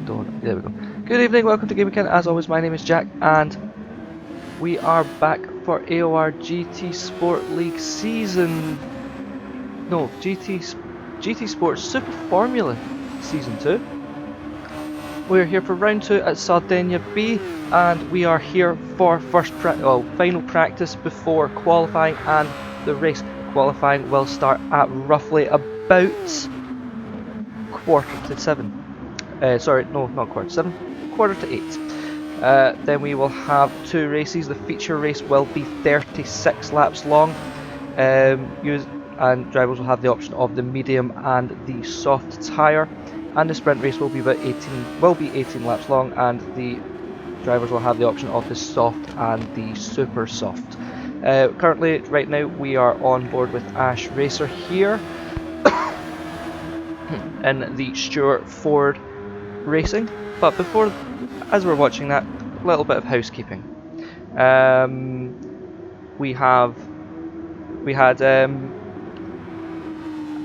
There we go. Good evening, welcome to GamingKin. As always, my name is Jack, and we are back for AOR GT Sport League Season... No, GT Sports Super Formula Season 2. We're here for round 2 at Sardenga B, and we are here for final practice before qualifying and the race. Qualifying will start at roughly about 7:45. Sorry, no, not 7:45, 7:45. Then we will have 2 races. The feature race will be 36 laps long, and drivers will have the option of the medium and the soft tyre. And the sprint race will be 18 laps long, and the drivers will have the option of the soft and the super soft. Currently, right now, we are on board with Ash Racer here in the Stuart Ford Racing. But before, as we're watching that, a little bit of housekeeping. We had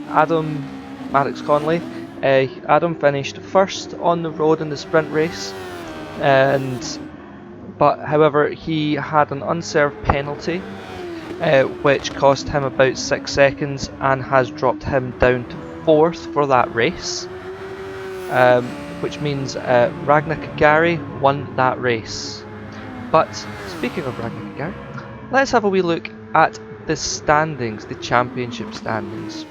Adam Maddox Conley. Adam finished first on the road in the sprint race, but however he had an unserved penalty, which cost him about 6 seconds and has dropped him down to 4th for that race. Which means Ragnar Kagari won that race. But speaking of Ragnar Kagari, let's have a wee look at the standings, the championship standings.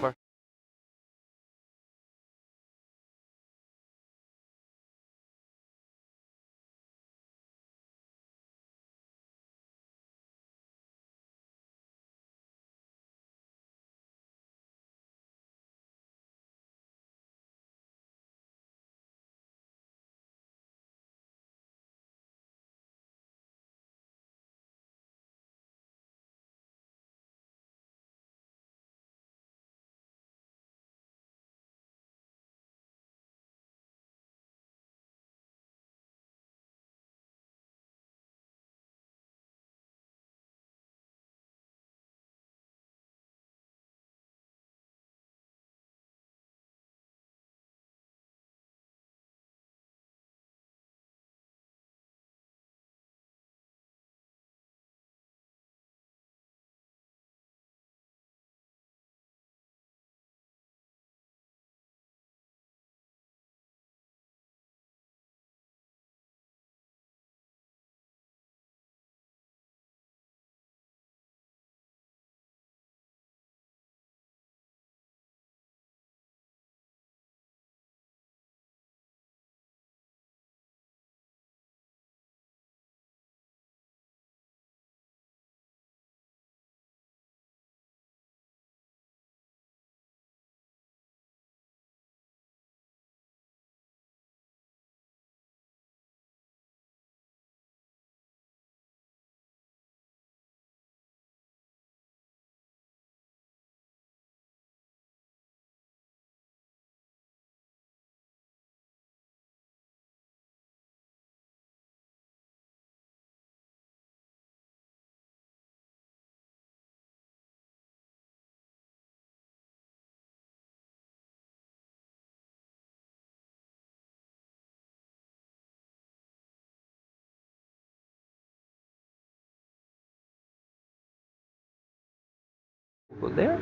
There.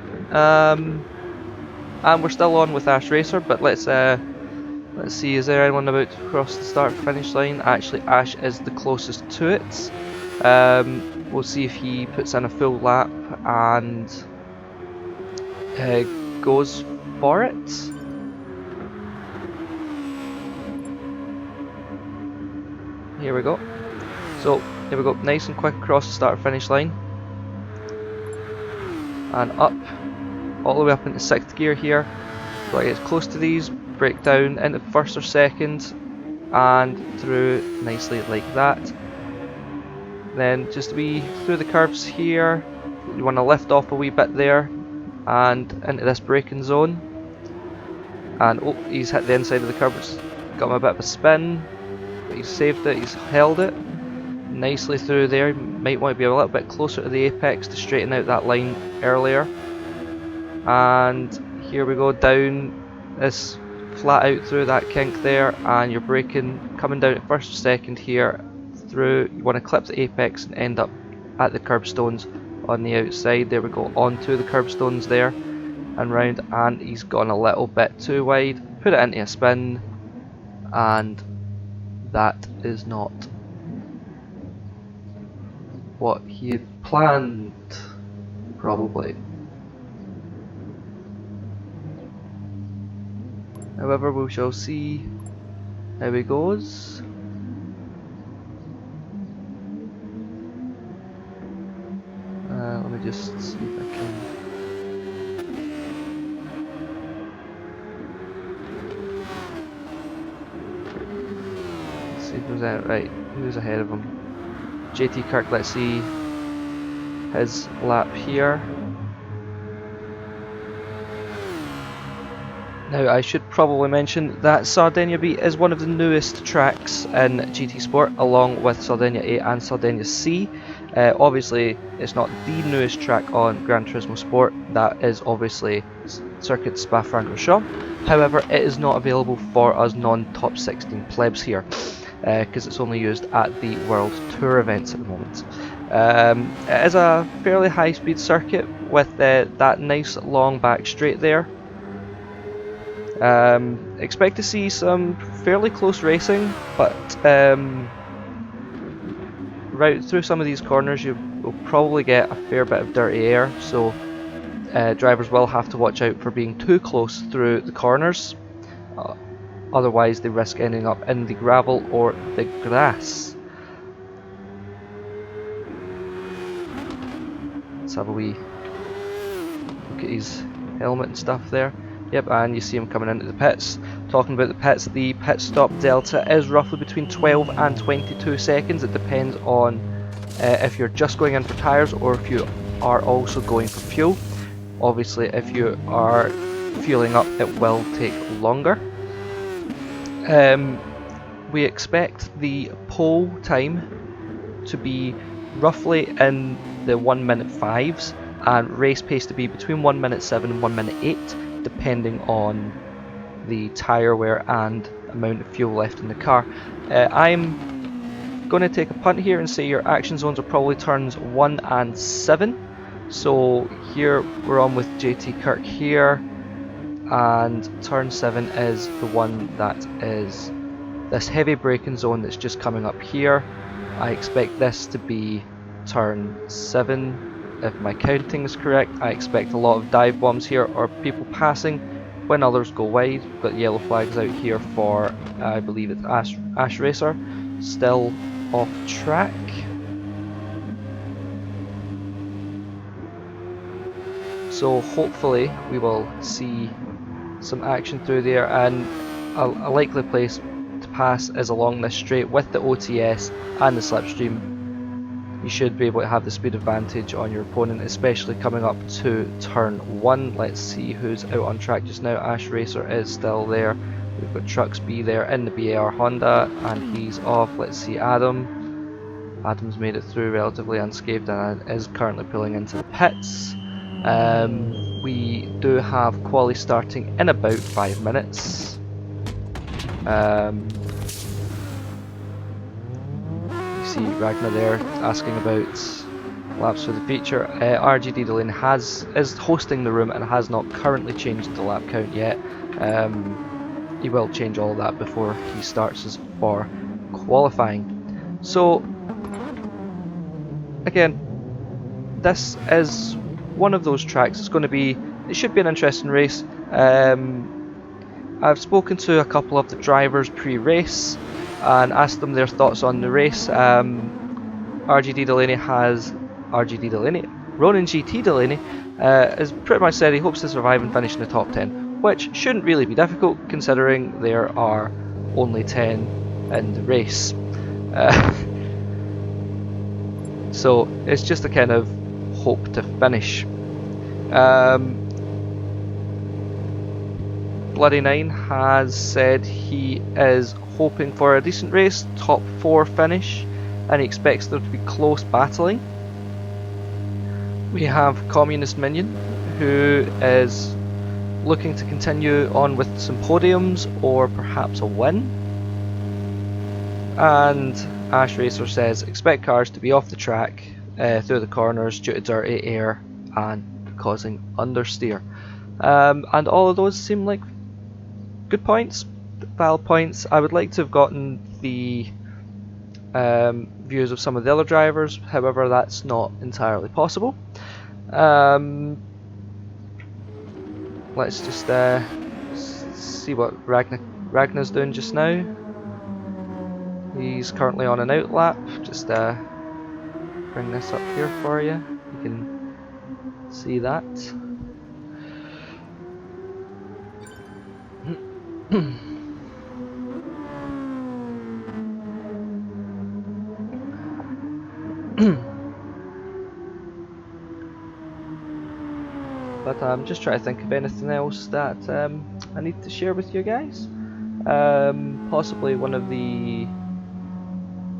And we're still on with Ash Racer, but let's see, is there anyone about to cross the start finish line? Actually, Ash is the closest to it. We'll see if he puts in a full lap and goes for it. Here we go. So, here we go, nice and quick across the start finish line. And up, all the way up into 6th gear here. So I get close to these, break down into 1st or 2nd, and through nicely like that. Then just a wee through the curves here, you want to lift off a wee bit there, and into this braking zone. And oh, he's hit the inside of the curve, it's got him a bit of a spin, but he's saved it, he's held it nicely through there. Might want to be a little bit closer to the apex to straighten out that line earlier. And here we go down this flat out through that kink there, and you're braking, coming down at first or second here through. You want to clip the apex and end up at the curbstones on the outside. There we go, onto the curbstones there and round, and he's gone a little bit too wide. Put it into a spin, and that is not what he had planned, probably. However, we shall see how he goes. Let me just see if I can. Let's see if there's any. Right, who's ahead of him? JT Kirk, let's see his lap here. Now, I should probably mention that Sardenga B is one of the newest tracks in GT Sport, along with Sardenga A and Sardenga C. Obviously, it's not the newest track on Gran Turismo Sport. That is obviously Circuit Spa-Francorchamps. However, it is not available for us non-top 16 plebs here, because it's only used at the World Tour events at the moment. It is a fairly high-speed circuit with that nice long back straight there. Expect to see some fairly close racing, but right through some of these corners you will probably get a fair bit of dirty air, so drivers will have to watch out for being too close through the corners, otherwise they risk ending up in the gravel or the grass. Let's have a wee look at his helmet and stuff there. Yep, and you see him coming into the pits. Talking about the pits, the pit stop delta is roughly between 12 and 22 seconds. It depends on if you're just going in for tyres or if you are also going for fuel. Obviously, if you are fueling up, it will take longer. We expect the pole time to be roughly in the 1 minute 5s and race pace to be between 1 minute 7 and 1 minute 8. Depending on the tyre wear and amount of fuel left in the car. I'm going to take a punt here and say your action zones are probably turns 1 and 7. So here we're on with JT Kirk here, and turn 7 is the one that is this heavy braking zone that's just coming up here. I expect this to be turn 7. If my counting is correct, I expect a lot of dive bombs here or people passing when others go wide. We've got yellow flags out here for, I believe it's Ash Racer, still off track. So hopefully we will see some action through there, and a likely place to pass is along this straight with the OTS and the slipstream. You should be able to have the speed advantage on your opponent, especially coming up to turn 1. Let's see who's out on track just now. Ash Racer is still there. We've got Trucks B there in the BAR Honda, and he's off. Let's see Adam. Adam's made it through relatively unscathed and is currently pulling into the pits. We do have quali starting in about 5 minutes. See Ragnar there asking about laps for the feature. RGD Delaney is hosting the room and has not currently changed the lap count yet. He will change all of that before he starts for qualifying. So again, this is one of those tracks. It should be an interesting race. I've spoken to a couple of the drivers pre-race and asked them their thoughts on the race. RGD Delaney, Ronan GT Delaney, has pretty much said he hopes to survive and finish in the top 10, which shouldn't really be difficult considering there are only 10 in the race. So it's just a kind of hope to finish. Bloody Nine has said he is hoping for a decent race, top 4 finish, and he expects there to be close battling. We have Communist Minion, who is looking to continue on with some podiums or perhaps a win. And Ash Racer says, expect cars to be off the track through the corners due to dirty air and causing understeer. And all of those seem like good points, valid points. I would like to have gotten the views of some of the other drivers, however that's not entirely possible. Let's just see what Ragnar's doing just now. He's currently on an out lap. Just bring this up here for you. You can see that. But I'm just trying to think of anything else that I need to share with you guys. Possibly one of the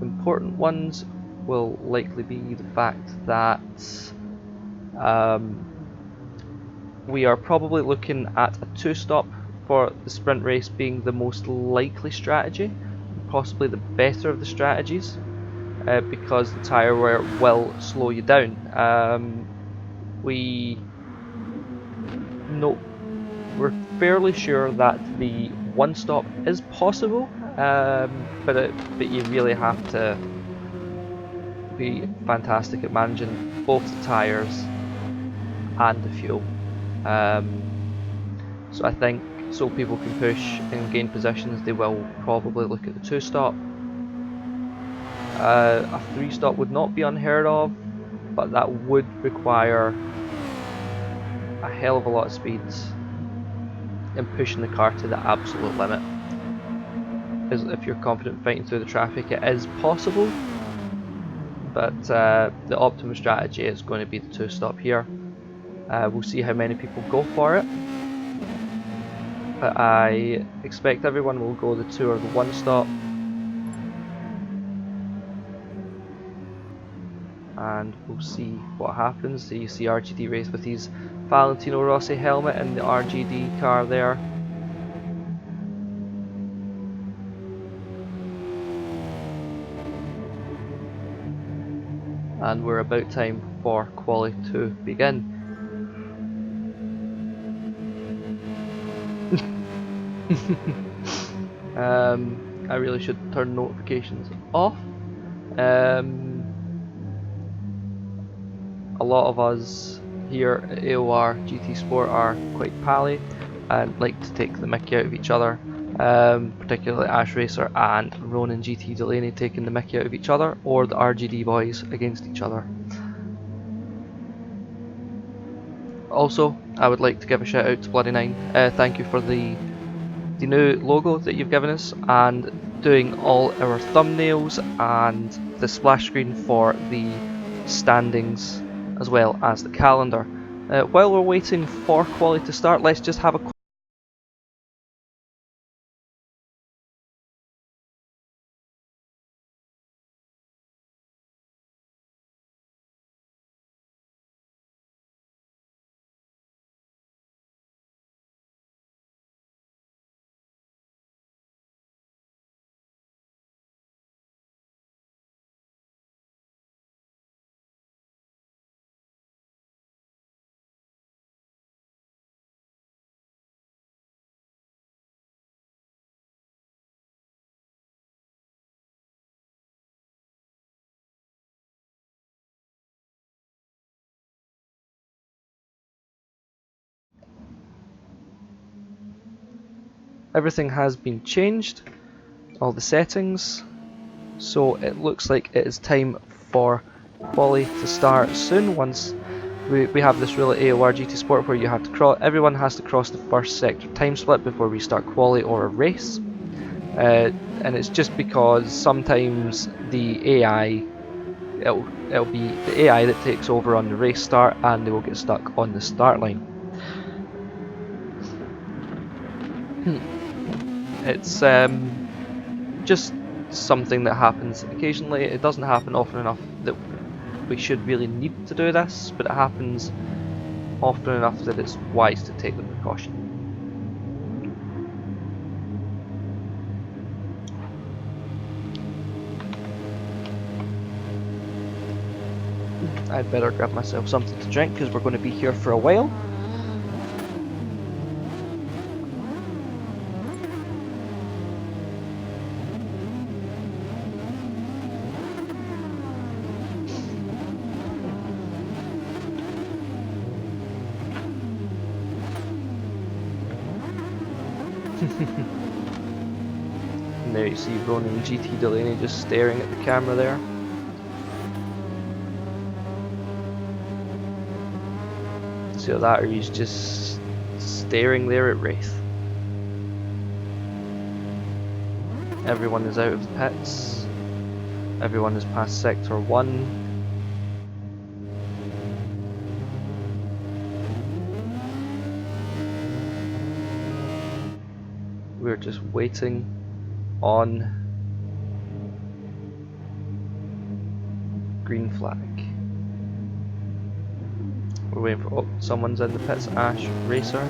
important ones will likely be the fact that we are probably looking at a 2-stop for the sprint race being the most likely strategy, possibly the better of the strategies, because the tyre wear will slow you down. We're fairly sure that the 1-stop is possible, but you really have to be fantastic at managing both the tyres and the fuel. So I think so people can push and gain positions, they will probably look at the 2-stop. A 3-stop would not be unheard of, but that would require a hell of a lot of speed and pushing the car to the absolute limit. Because if you're confident fighting through the traffic, it is possible, but the optimum strategy is going to be the 2-stop here. We'll see how many people go for it, but I expect everyone will go the 2 or the 1-stop, and we'll see what happens. So you see RGD race with his Valentino Rossi helmet and the RGD car there. And we're about time for quali to begin. I really should turn notifications off. A lot of us here at AOR GT Sport are quite pally and like to take the mickey out of each other, particularly Ash Racer and Ronan GT Delaney taking the mickey out of each other, or the RGD boys against each other. Also, I would like to give a shout out to Bloody Nine. Thank you for the new logo that you've given us, and doing all our thumbnails and the splash screen for the standings as well as the calendar. While we're waiting for quali to start, let's just have a everything has been changed, all the settings, so it looks like it is time for quali to start soon. Once we have this rule at AOR GT Sport where you have to everyone has to cross the first sector time split before we start quali or a race, and it's just because sometimes the AI it'll be the AI that takes over on the race start and they will get stuck on the start line. It's just something that happens occasionally. It doesn't happen often enough that we should really need to do this, but it happens often enough that it's wise to take the precaution. I'd better grab myself something to drink because we're going to be here for a while. And there you see Ronan GT Delaney just staring at the camera there. So that, or he's just staring there at Wraith. Everyone is out of the pits. Everyone is past Sector 1. We're just waiting on green flag. We're waiting for, oh, someone's in the pits, Ash Racer.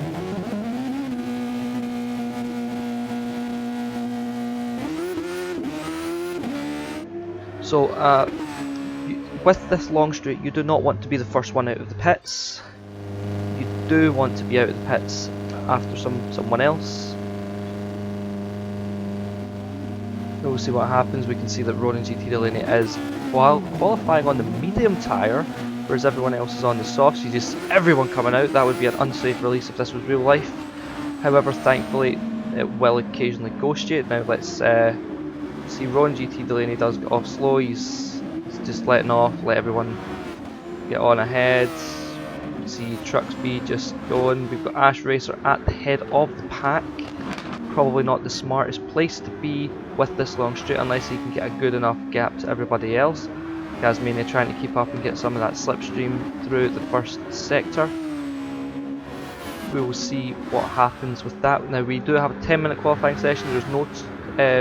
So with this long straight, you do not want to be the first one out of the pits. You do want to be out of the pits after someone else. We'll see what happens. We can see that Ronan GT Delaney is qualifying on the medium tyre, whereas everyone else is on the soft. So you just see everyone coming out. That would be an unsafe release if this was real life. However, thankfully, it will occasionally go straight. Now let's see. Ronan GT Delaney does get off slow. He's just letting off, let everyone get on ahead. See Trucks B just going. We've got Ash Racer at the head of the pack. Probably not the smartest place to be with this long straight unless he can get a good enough gap to everybody else. Gasmania trying to keep up and get some of that slipstream through the first sector. We will see what happens with that. Now we do have a 10-minute qualifying session. There's no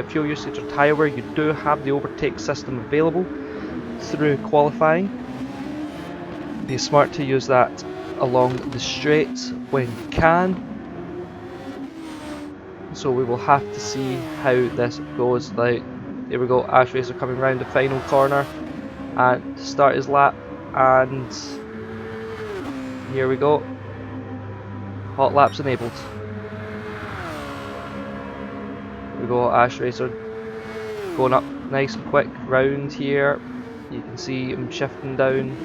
fuel usage or tyre wear. You do have the overtake system available through qualifying. Be smart to use that along the straight when you can. So we will have to see how this goes. Like, here we go, Ash Racer coming round the final corner and to start his lap, and here we go. Hot laps enabled. Here we go, Ash Racer going up nice and quick round here. You can see him shifting down.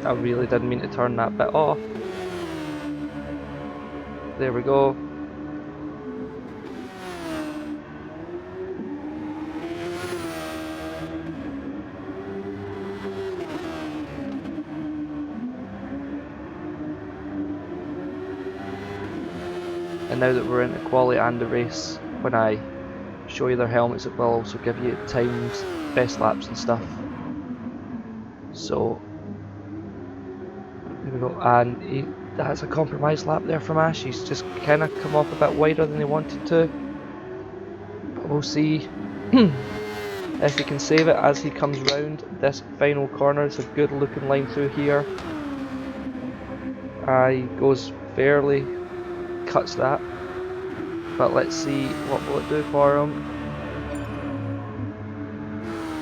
I really didn't mean to turn that bit off. There we go. And now that we're into quali and the race, when I show you their helmets, it will also give you times, best laps and stuff. So there we go, and that's a compromised lap there from Ash. He's just kind of come off a bit wider than he wanted to. But we'll see if he can save it as he comes round this final corner. It's a good looking line through here. He goes fairly, cuts that, but let's see what will it do for him.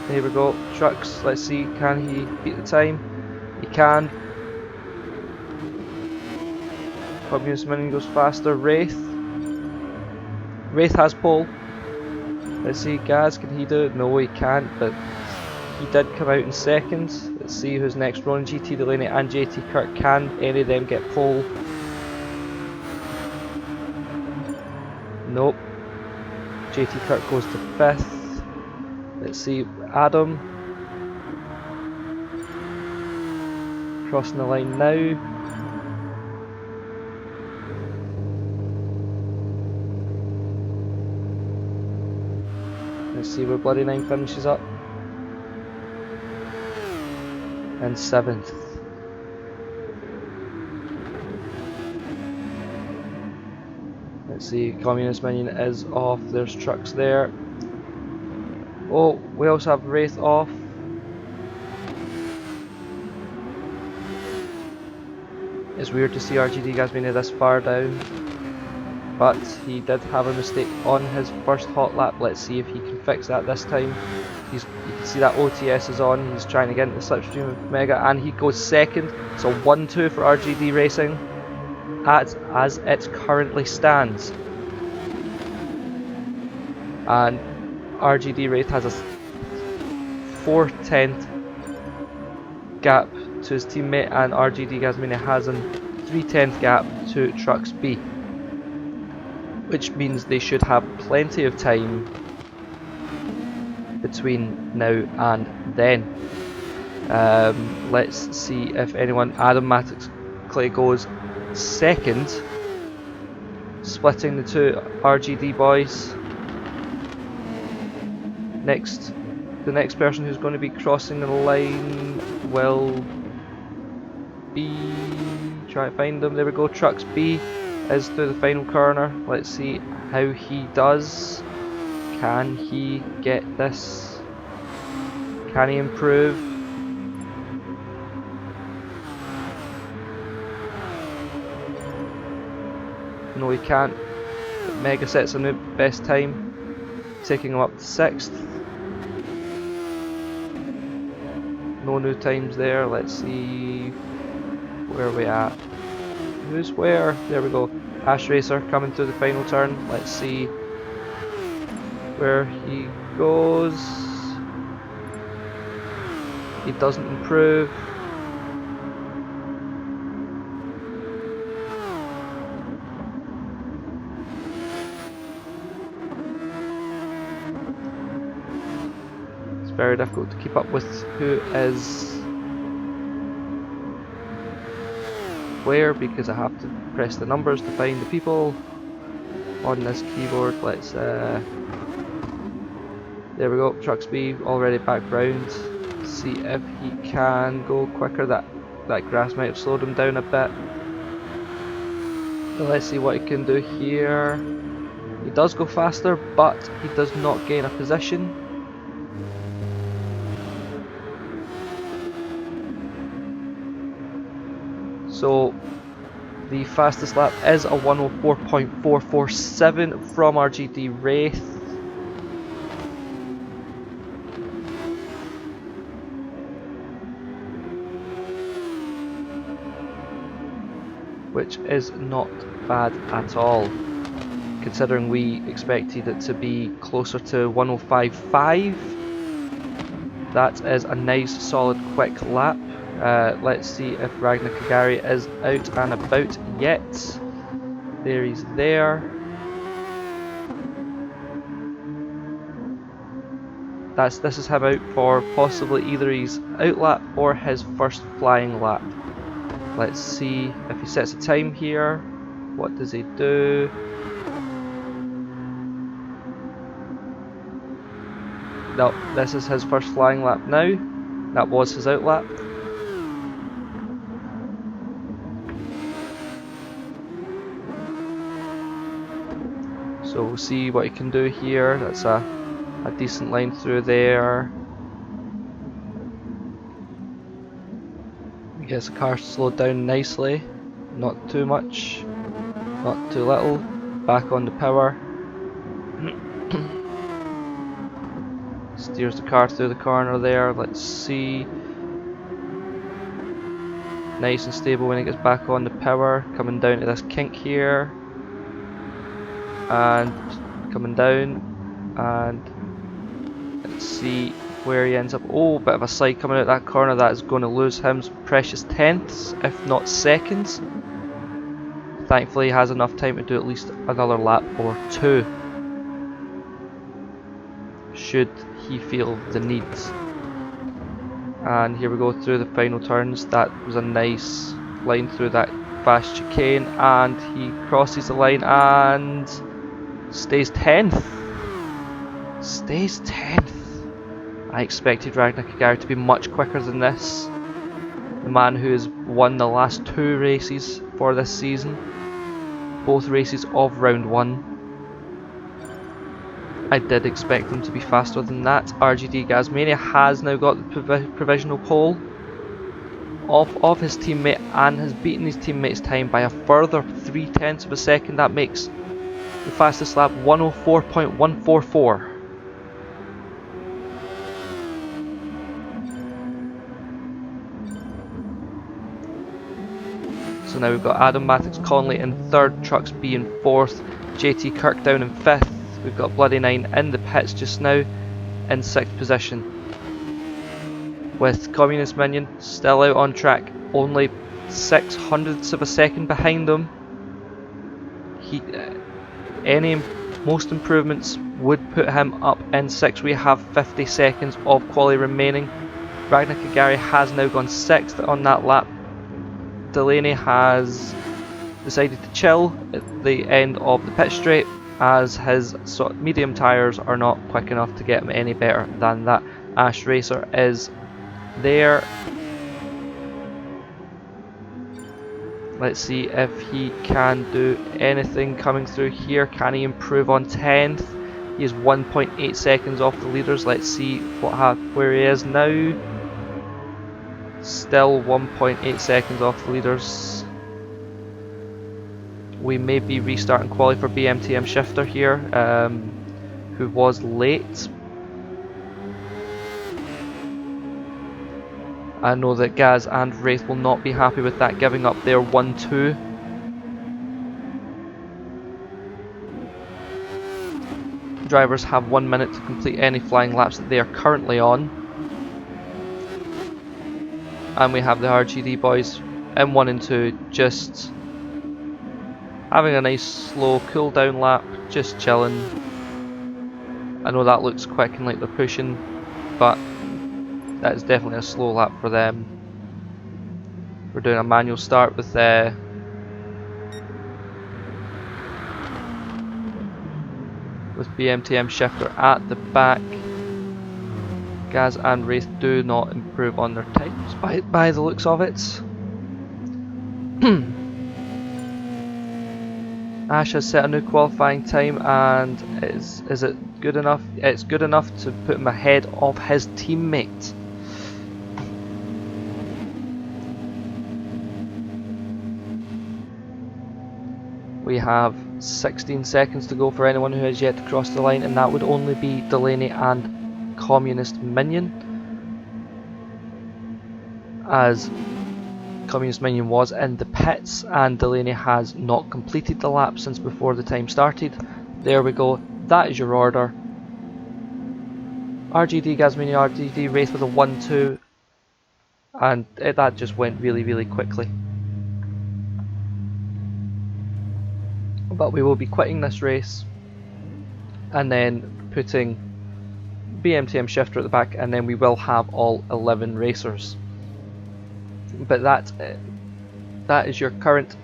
Here we go, Trucks, let's see, can he beat the time? He can. Communist Minion goes faster. Wraith has pole. Let's see, Gaz, can he do it? No, he can't, but he did come out in second. Let's see who's next. Ronan GT Delaney and JT Kirk, can any of them get pole? Nope. JT Kirk goes to 5th. Let's see, Adam crossing the line now. Let's see where Bloody Nine finishes up. And 7th. Let's see, Communist Minion is off, there's Trucks there. Oh, we also have Wraith off. It's weird to see RGD Gasmania this far down, but he did have a mistake on his first hot lap. Let's see if he can fix that this time. you can see that OTS is on. He's trying to get into the slipstream of Mega, and he goes second. So 1-2 for RGD Racing as it currently stands. And RGD Wraith has a 4/10 gap to his teammate, and RGD Gazmania has a 3/10 gap to Trucks B, which means they should have plenty of time between now and then. Let's see if anyone. Adam Mattingly goes second, splitting the two RGD boys. The next person who's going to be crossing the line will be, try to find them, there we go, Trucks B is through the final corner. Let's see how he does. Can he get this? Can he improve? No, he can't. But Mega sets a new best time, taking him up to 6th. No new times there. Let's see where we at. Who's where? There we go. Ash Racer coming through the final turn. Let's see where he goes. He doesn't improve. It's very difficult to keep up with who is where, because I have to press the numbers to find the people on this keyboard. Let's there we go, Trucks B already back round. See if he can go quicker. That grass might have slowed him down a bit. But let's see what he can do here. He does go faster, but he does not gain a position. So the fastest lap is a 104.447 from RGD Wraith. Which is not bad at all, considering we expected it to be closer to 105.5. That is a nice solid quick lap. Let's see if Ragnar Kagari is out and about yet. There he's there. This is him out for possibly either his out lap or his first flying lap. Let's see if he sets a time here. What does he do? No, this is his first flying lap now. That was his out lap. So we'll see what he can do here. That's a decent line through there. He gets the car slowed down nicely. Not too much, not too little. Back on the power. Steers the car through the corner there. Let's see. Nice and stable when he gets back on the power. Coming down to this kink here. And coming down. And let's see where he ends up. Oh, bit of a slide coming out that corner. That is going to lose him some precious tenths, if not seconds. Thankfully he has enough time to do at least another lap or two, should he feel the need. And here we go through the final turns. That was a nice line through that fast chicane, and he crosses the line and stays 10th. Stays 10th. I expected Ragnar Kagari to be much quicker than this. The man who has won the last 2 races for this season, both races of round 1. I did expect him to be faster than that. RGD Gazmania has now got the provisional pole of his teammate and has beaten his teammate's time by a further 0.3 of a second. That makes the fastest lap 104.144. So now we've got Adam Mattix Conley in 3rd, Trucks B in 4th, JT Kirkdown in 5th. We've got Bloody Nine in the pits just now in 6th position. With Communist Minion still out on track, only 0.06 of a second behind him. Most improvements would put him up in 6th. We have 50 seconds of quali remaining. Ragnar Kagari has now gone 6th on that lap. Delaney has decided to chill at the end of the pit straight, as his medium tyres are not quick enough to get him any better than that. Ash Racer is there. Let's see if he can do anything coming through here. Can he improve on 10th? He is 1.8 seconds off the leaders. Let's see where he is now. Still 1.8 seconds off the leaders. We may be restarting quali for BMTM Shifter here, who was late. I know that Gaz and Wraith will not be happy with that, giving up their 1-2. Drivers have 1 minute to complete any flying laps that they are currently on. And we have the RGD boys in 1 and 2 just having a nice slow cool down lap, just chilling. I know that looks quick and like they're pushing, but that is definitely a slow lap for them. We're doing a manual start with BMTM Shifter at the back. Gaz and Wraith do not improve on their times by the looks of it. Ash has set a new qualifying time, and is it good enough? It's good enough to put him ahead of his teammate. We have 16 seconds to go for anyone who has yet to cross the line, and that would only be Delaney and Communist Minion, as Communist Minion was in the pits and Delaney has not completed the lap since before the time started. There we go, that is your order. RGD, Gazmini, RGD, Wraith with a 1-2, and that just went really quickly. But we will be quitting this race and then putting BMTM Shifter at the back, and then we will have all 11 racers. But that is your current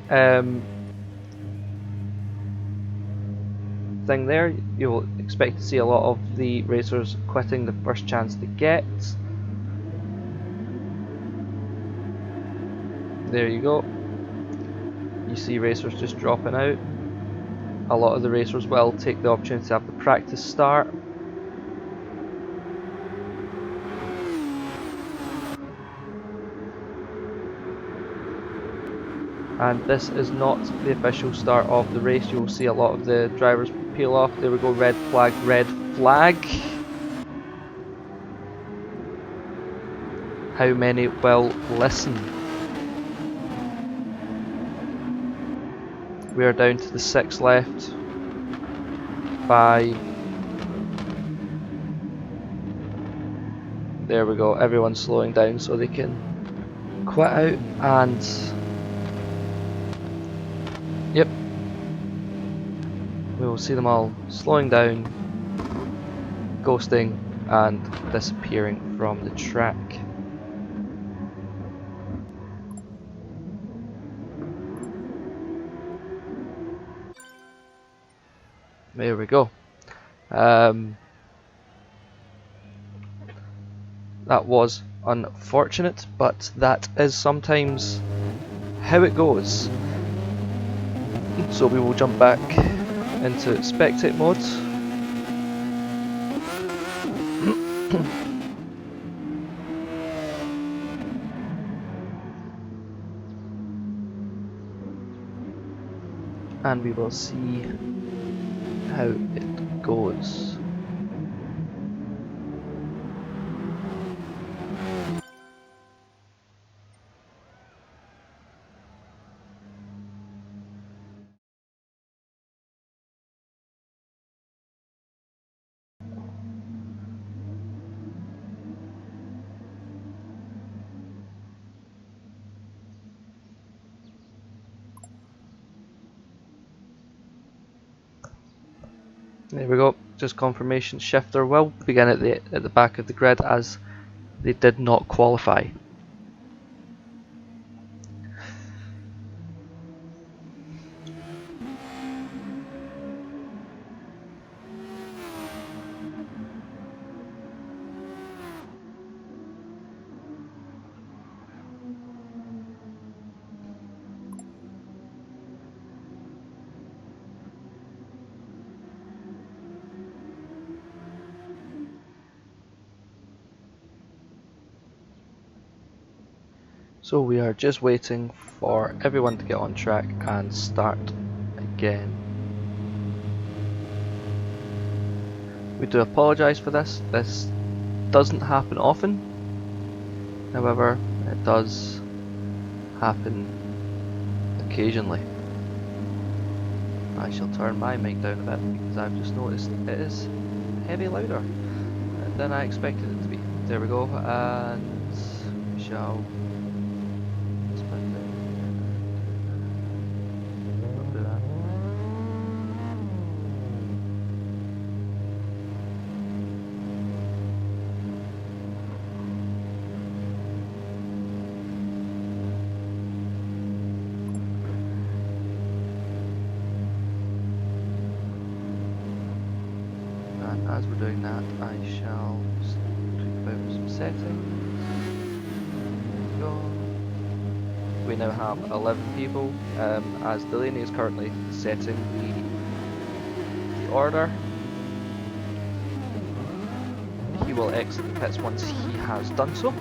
thing there. You'll expect to see a lot of the racers quitting the first chance they get. There you go. You see racers just dropping out. A lot of the racers will take the opportunity to have the practice start. And this is not the official start of the race. You'll see a lot of the drivers peel off. There we go, red flag, red flag. How many will listen? We are down to the 6 left. 5. There we go, everyone's slowing down so they can quit out, and yep, we will see them all slowing down, ghosting and disappearing from the track. There we go. That was unfortunate, but that is sometimes how it goes. So we will jump back into spectate mode. And we will see how it goes. There we go, just confirmation. Shifter will begin at the back of the grid as they did not qualify. So we are just waiting for everyone to get on track and start again. We do apologise for this. This doesn't happen often. However, it does happen occasionally. I shall turn my mic down a bit because I've just noticed it is heavy louder than I expected it to be. There we go, and we shall as we're doing that, I shall just tweak about some settings. Go. We now have 11 people, as Delaney is currently setting the order. He will exit the pits once he has done so. You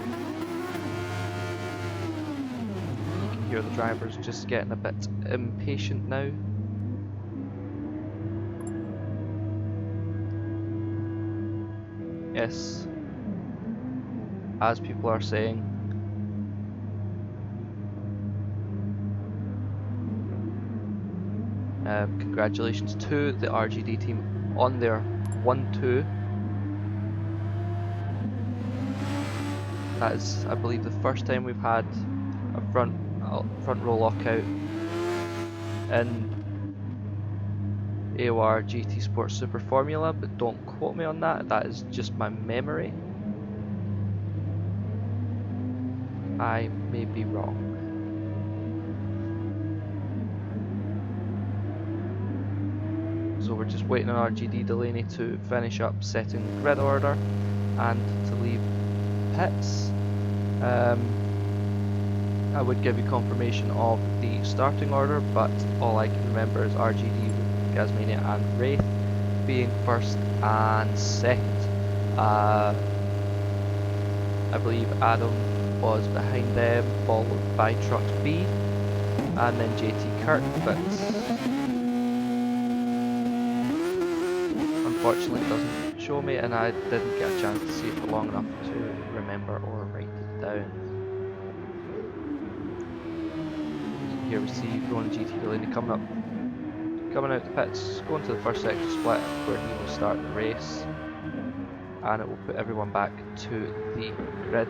can hear the drivers just getting a bit impatient now. Yes, as people are saying, congratulations to the RGD team on their 1-2. That is, I believe, the first time we've had a front row lockout in AOR GT Sports Super Formula, but don't quote me on that. That is just my memory. I may be wrong. So we're just waiting on RGD Delaney to finish up setting the grid order and to leave pits. I would give you confirmation of the starting order, but all I can remember is RGD, Gasmania and Wraith being first and second. I believe Adam was behind them, followed by Truck B, and then JT Kirk, but unfortunately it doesn't show me, and I didn't get a chance to see it for long enough to remember or write it down. Here we see Ronan GT Delaney coming out the pits, going to the first sector split where he will start the race, and it will put everyone back to the grid.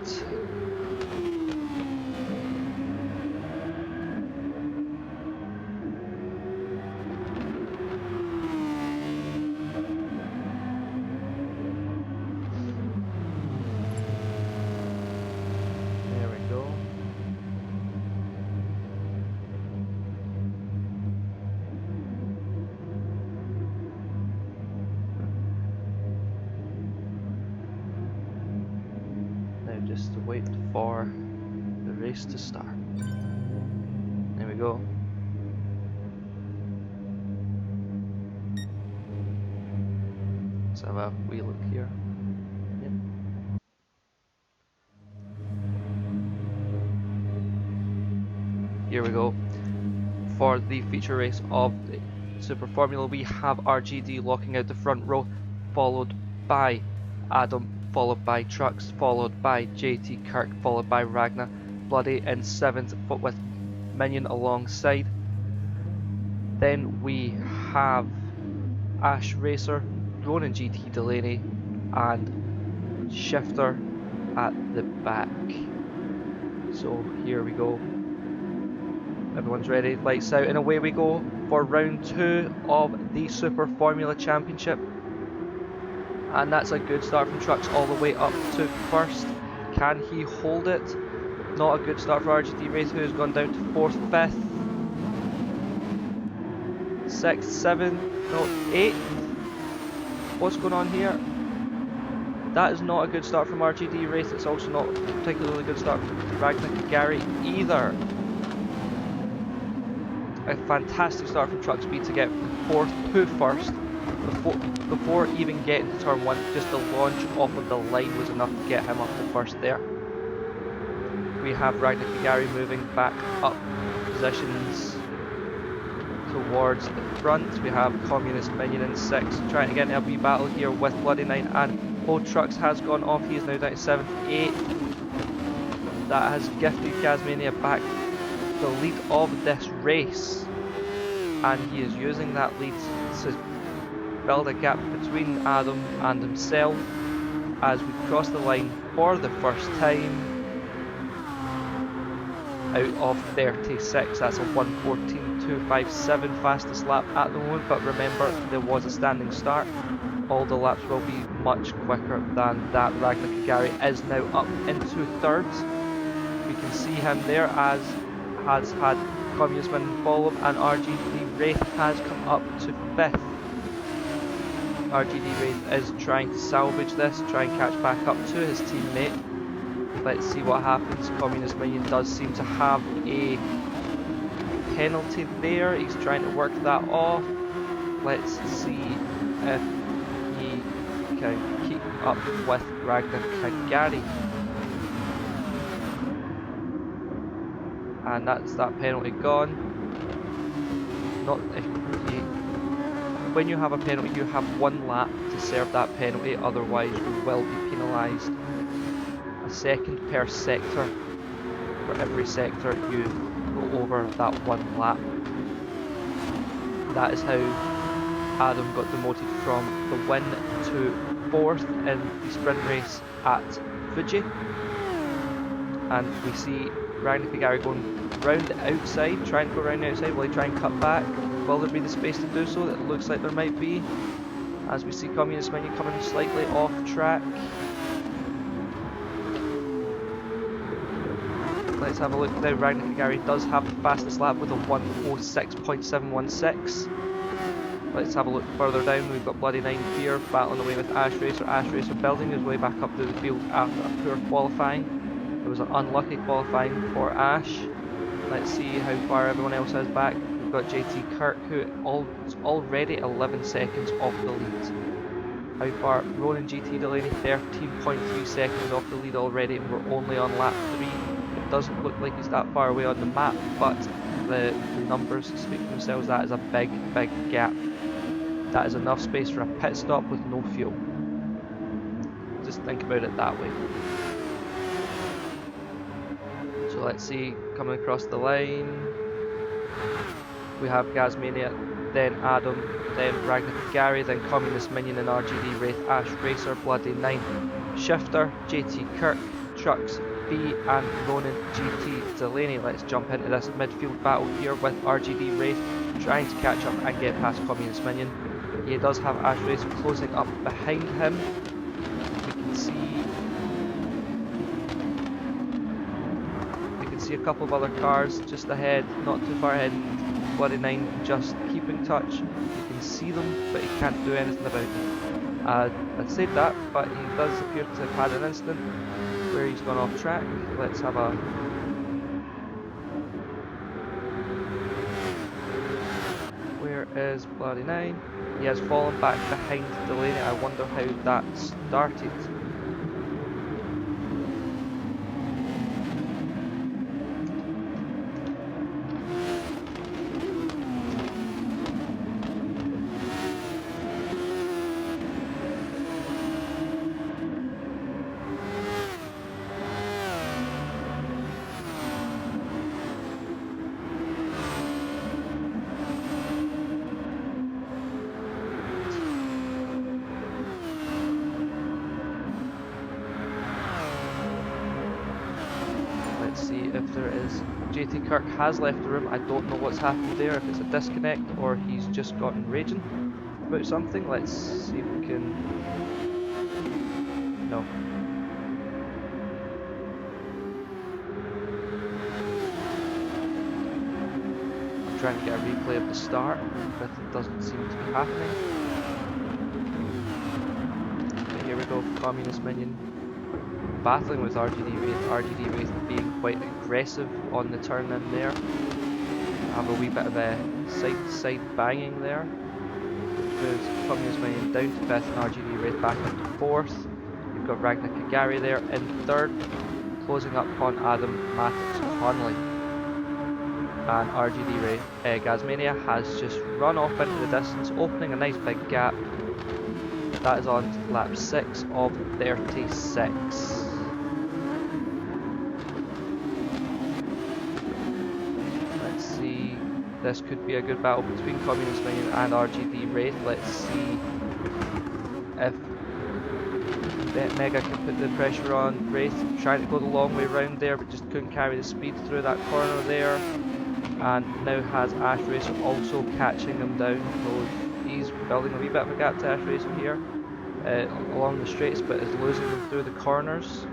There we go. Just to wait for the race to start. There we go. Let's have a wee look here. Yep. Here we go. For the feature race of the Super Formula, we have RGD locking out the front row, followed by Adam, followed by Trucks, followed by JT Kirk, followed by Ragnar, Bloody in 7th, but with Minion alongside. Then we have Ash Racer, Ronan GT Delaney, and Shifter at the back. So here we go. Everyone's ready, lights out, and away we go for round 2 of the Super Formula Championship. And that's a good start from Trucks all the way up to first. Can he hold it? Not a good start for RGT Wraith, who has gone down to 4th, 5th, 6th, 7th, no, 8th. What's going on here? That is not a good start from RGT Wraith. It's also not a particularly good start from Ragnar Gary either. A fantastic start from Truck Speed to get from 4th to 1st. Before even getting to turn 1, just the launch off of the line was enough to get him up to 1st there. We have Ragnar Gary moving back up positions towards the front. We have Communist Minion in 6th, trying to get in a wee battle here with Bloody Knight, and Old Trucks has gone off. He is now down to 7th, 8th. That has gifted Gasmania back the lead of this race, and he is using that lead to build a gap between Adam and himself as we cross the line for the first time out of 36. That's a 1:14.257 fastest lap at the moment, but remember, there was a standing start. All the laps will be much quicker than that. Ragnar Gary is now up into 3rd. We can see him there, as has had Communist Man follow him, and RGT Wraith has come up to 5th. RGT Wraith is trying to salvage this, try and catch back up to his teammate. Let's see what happens. Communist Minion does seem to have a penalty there. He's trying to work that off. Let's see if he can keep up with Ragnar Kagari. And that's that penalty gone. Not if you, when you have a penalty, you have 1 lap to serve that penalty, otherwise you will be penalised. A second per sector. For every sector you go over that 1 lap. That is how Adam got demoted from the win to 4th in the sprint race at Fuji. And we see Ragnar Gary going round the outside, trying to go round the outside. Will he try and cut back? Will there be the space to do so? It looks like there might be. As we see Communist Minion coming slightly off track. Let's have a look now. Ragnar Gary does have the fastest lap with a 1:06.716. Let's have a look further down. We've got Bloody Nine here battling away with Ash Racer. Ash Racer building his way back up to the field after a poor qualifying. It was an unlucky qualifying for Ash. Let's see how far everyone else is back. We've got JT Kirk, who is already 11 seconds off the lead. How far? Ronan GT Delaney 13.3 seconds off the lead already, and we're only on lap 3. It doesn't look like he's that far away on the map, but the numbers speak for themselves. That is a big gap. That is enough space for a pit stop with no fuel. Just think about it that way. So let's see, coming across the line, we have Gasmania, then Adam, then Ragnar Gary, then Communist Minion and RGD Wraith, Ash Racer, Bloody Nine, Shifter, JT Kirk, Trucks, B and Ronan GT Delaney. Let's jump into this midfield battle here with RGD Wraith trying to catch up and get past Communist Minion. He does have Ash Racer closing up behind him. We can see a couple of other cars just ahead, not too far ahead. Bloody Nine just keeping touch. You can see them, but he can't do anything about it. I said that, but he does appear to have had an incident where he's gone off track. Let's have a... Where is Bloody Nine? He has fallen back behind Delaney. I wonder how that started. If there is. JT Kirk has left the room. I don't know what's happened there, if it's a disconnect or he's just gotten raging about something. Let's see if we can No. I'm trying to get a replay of the start, but it doesn't seem to be happening. But here we go, Communist Minion battling with RGD Wraith. RGD Wraith being quite aggressive on the turn in there. Have a wee bit of a side-to-side banging there. Moves Communist Minion down to 5th and RGD Wraith back up to 4th. You've got Ragnar Kagari there in 3rd, closing up on Adam Mattix Conley. And RGD Wraith, Gazmania has just run off into the distance, opening a nice big gap. That is on to lap 6 of 36. Let's see, this could be a good battle between Communist Minion and RGD Wraith. Let's see if Mega can put the pressure on Wraith, trying to go the long way round there, but just couldn't carry the speed through that corner there. And now has Ash Racer also catching him down, so he's building a wee bit of a gap to Ash Racer here along the straights, but is losing them through the corners.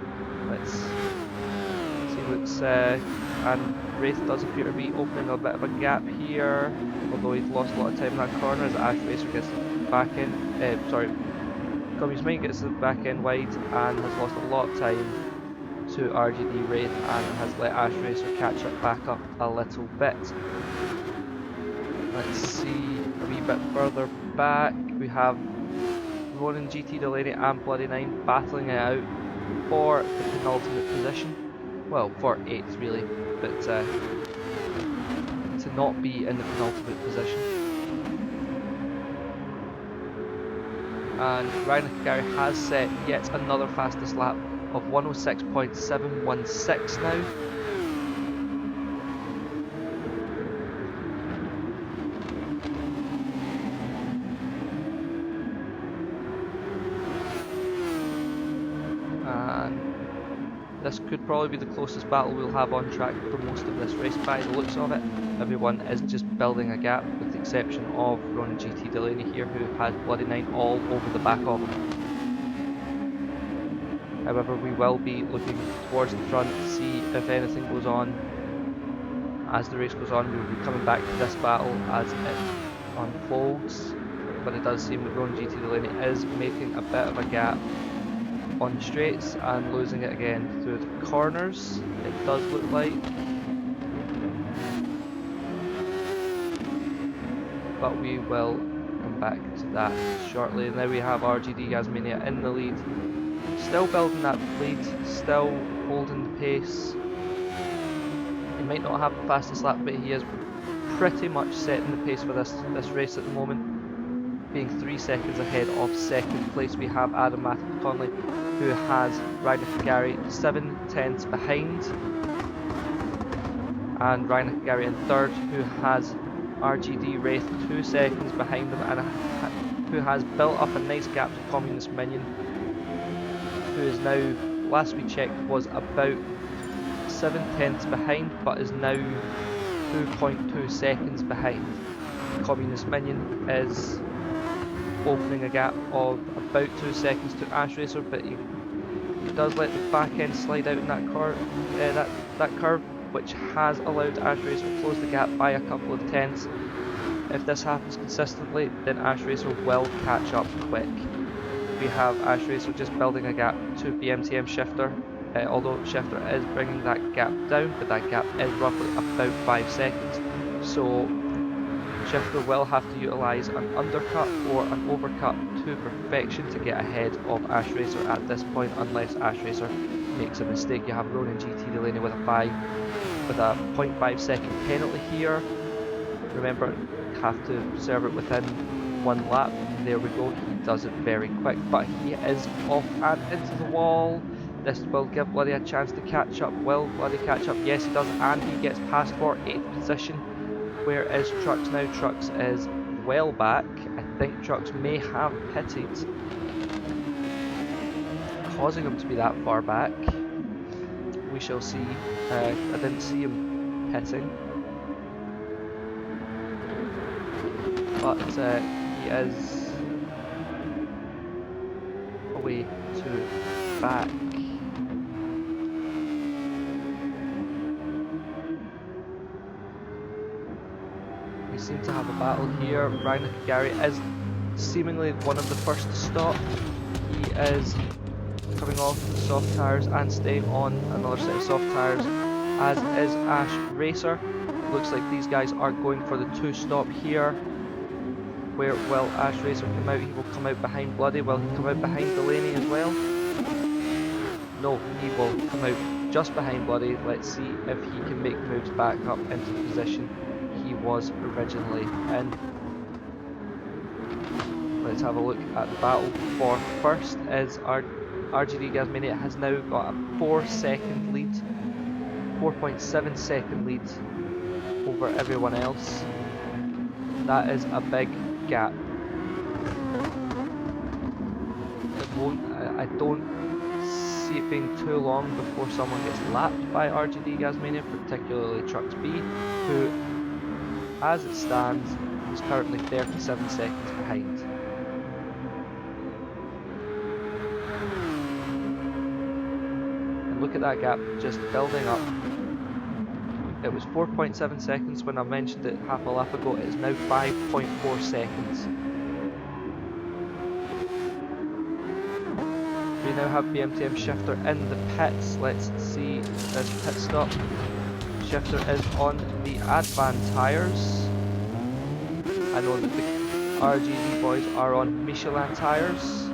Let's see what's and Wraith does appear to be opening a bit of a gap here, although he's lost a lot of time in that corner as Ash Racer gets back in. Communist Minion gets the back end wide and has lost a lot of time to RGD Wraith and has let Ash Racer catch up back up a little bit. Let's see a wee bit further back. We have Ronin GT Delaney and Bloody Nine battling it out for the penultimate position. Well, for 8th really, but to not be in the penultimate position. And Ragnar Kagari has set yet another fastest lap of 106.716 now. And this could probably be the closest battle we'll have on track for most of this race by the looks of it. Everyone is just building a gap with the exception of Ronin GT Delaney here, who has Bloody Nine all over the back of him. However, we will be looking towards the front to see if anything goes on. As the race goes on, we will be coming back to this battle as it unfolds. But it does seem that Ronin GT Delaney is making a bit of a gap on the straights and losing it again through the corners, it does look like. But we will come back to that shortly. Now we have RGD Gazmania in the lead. Still building that lead, still holding the pace. He might not have the fastest lap, but he is pretty much setting the pace for this race at the moment. Being 3 seconds ahead of 2nd place, we have Adam Matthias Conley, who has Ragnar Kagari 7/10ths behind. And Ragnar Kagari in 3rd, who has RGD Wraith 2 seconds behind them, and who has built up a nice gap to Communist Minion, who is now, last we checked, was about 7/10ths behind, but is now 2.2 seconds behind. Communist Minion is opening a gap of about 2 seconds to Ash Racer, but he does let the back end slide out in that curve, which has allowed Ash Racer to close the gap by a couple of tenths. If this happens consistently, then Ash Racer will catch up quick. We have Ash Racer just building a gap to BMTM Shifter, although Shifter is bringing that gap down, but that gap is roughly about 5 seconds. So Shifter will have to utilise an undercut or an overcut to perfection to get ahead of Ash Racer at this point, unless Ash Racer makes a mistake. You have Ronin GT Delaney with a 0.5 second penalty here. Remember, have to serve it within 1 lap. There we go, he does it very quick, but he is off and into the wall. This will give Bloody a chance to catch up. Will Bloody catch up? Yes, he does, and he gets past for 8th position. Where is Trucks now? Trucks is well back. I think Trucks may have pitted, causing him to be that far back. We shall see. I didn't see him pitting, but he is away to back. We seem to have a battle here. Ragnar Kagari is seemingly one of the first to stop. He is coming off the soft tyres and staying on another set of soft tyres, as is Ash Racer. Looks like these guys are going for the 2-stop here. Where will Ash Racer come out? He will come out behind Bloody. Will he come out behind Delaney as well? No, he will come out just behind Bloody. Let's see if he can make moves back up into the position he was originally in. Let's have a look at the battle for first. Is our RGD Gasmania has now got a 4-second lead, 4.7 second lead over everyone else. That is a big gap. I don't see it being too long before someone gets lapped by RGD Gasmania, particularly Trucks B, who, as it stands, is currently 37 seconds behind. And look at that gap just building up. It was 4.7 seconds when I mentioned it half a lap ago. It is now 5.4 seconds. We now have BMTM Shifter in the pits. Let's see this pit stop. Shifter is on the Advan tyres. I know that the RGD boys are on Michelin tyres.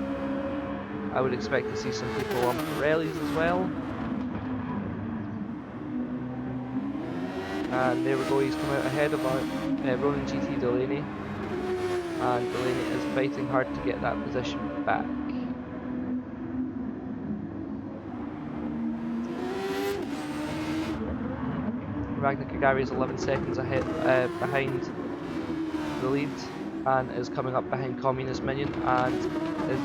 I would expect to see some people on Pirellis as well. And there we go, he's come out ahead of our Ronin GT Delaney. And Delaney is fighting hard to get that position back. Ragnar Kagari is 11 seconds ahead, behind the lead, and is coming up behind Communist Minion, and is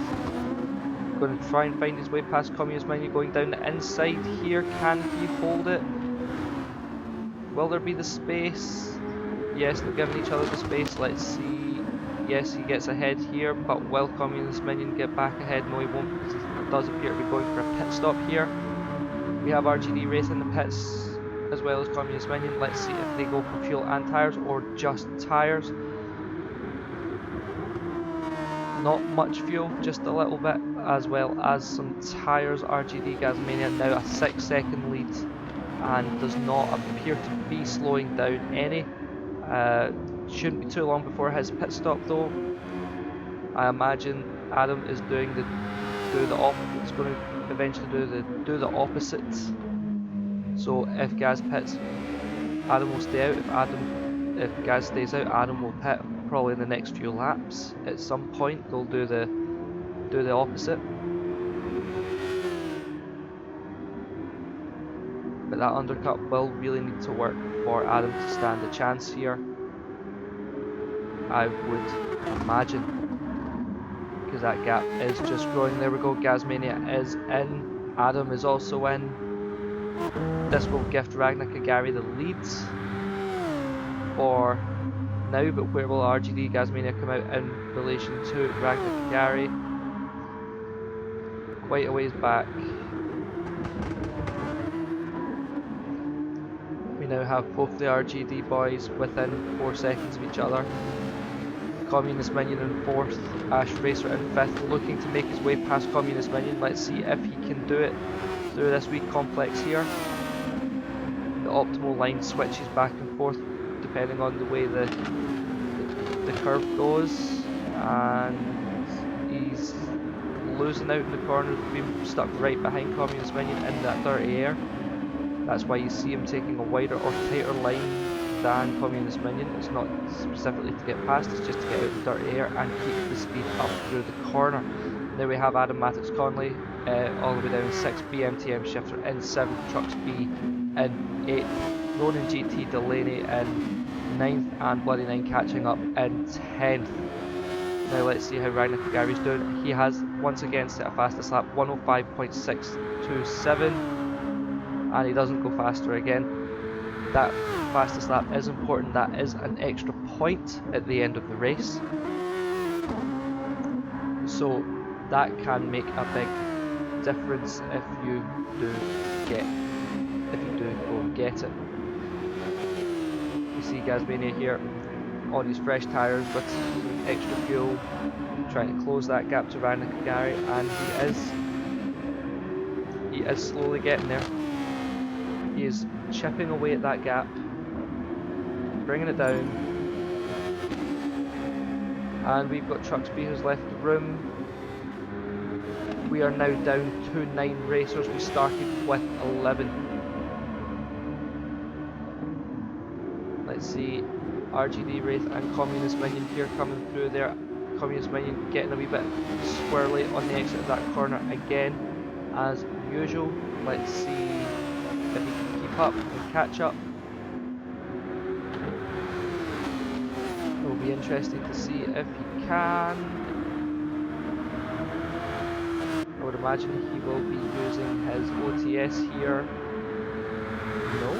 going to try and find his way past Communist Minion, going down the inside here. Can he hold it? Will there be the space? Yes, they're giving each other the space. Let's see. Yes, he gets ahead here, but will Communist Minion get back ahead? No, he won't. It does appear to be going for a pit stop here. We have RGD Race in the pits, as well as Communist Minion. Let's see if they go for fuel and tyres or just tyres. Not much fuel, just a little bit, as well as some tyres. RGD Gasmania now a 6-second lead and does not appear to be slowing down any. Shouldn't be too long before his pit stop though. I imagine Adam is going to eventually do the opposite. So if Gaz pits, Adam will stay out. If Gaz stays out, Adam will pit probably in the next few laps. At some point they'll do the opposite. But that undercut will really need to work for Adam to stand a chance here, I would imagine, because that gap is just growing. There we go, Gasmania is in, Adam is also in. This will gift Ragnar Kagari the leads for now, but where will RGD Gasmania come out in relation to Ragnar Kagari? Quite a ways back. We now have both the RGD boys within 4 seconds of each other. Communist Minion in 4th, Ash Racer in 5th, looking to make his way past Communist Minion. Let's see if he can do it through this weak complex here. The optimal line switches back and forth depending on the way the curve goes, and he's losing out in the corner, being stuck right behind Communist Minion in that dirty air. That's why you see him taking a wider or tighter line than Communist Minion. It's not specifically to get past, it's just to get out the dirty air and keep the speed up through the corner. There we have Adam Mattix Conley all the way down 6th, BMTM Shifter in 7th, Trucks B in 8th, Ronin GT Delaney in 9th, and Bloody 9 catching up in 10th. Now let's see how Ragnar Kagari's doing. He has once again set a fastest lap, 105.627, and he doesn't go faster again. That fastest lap is important, that is an extra point at the end of the race. So that can make a big difference if you do go and get it. You see Gasmania here on his fresh tyres with some extra fuel, trying to close that gap to Ragnar Kagari, and he is slowly getting there. He is chipping away at that gap, bringing it down, and we've got Trucks B who's left the room. We are now down to 9 racers. We started with 11. Let's see, RGD Wraith and Communist Minion here coming through there. Communist Minion getting a wee bit squirrely on the exit of that corner again, as usual. Let's see if he can keep up and catch up. It will be interesting to see if he can. I would imagine he will be using his OTS here. No.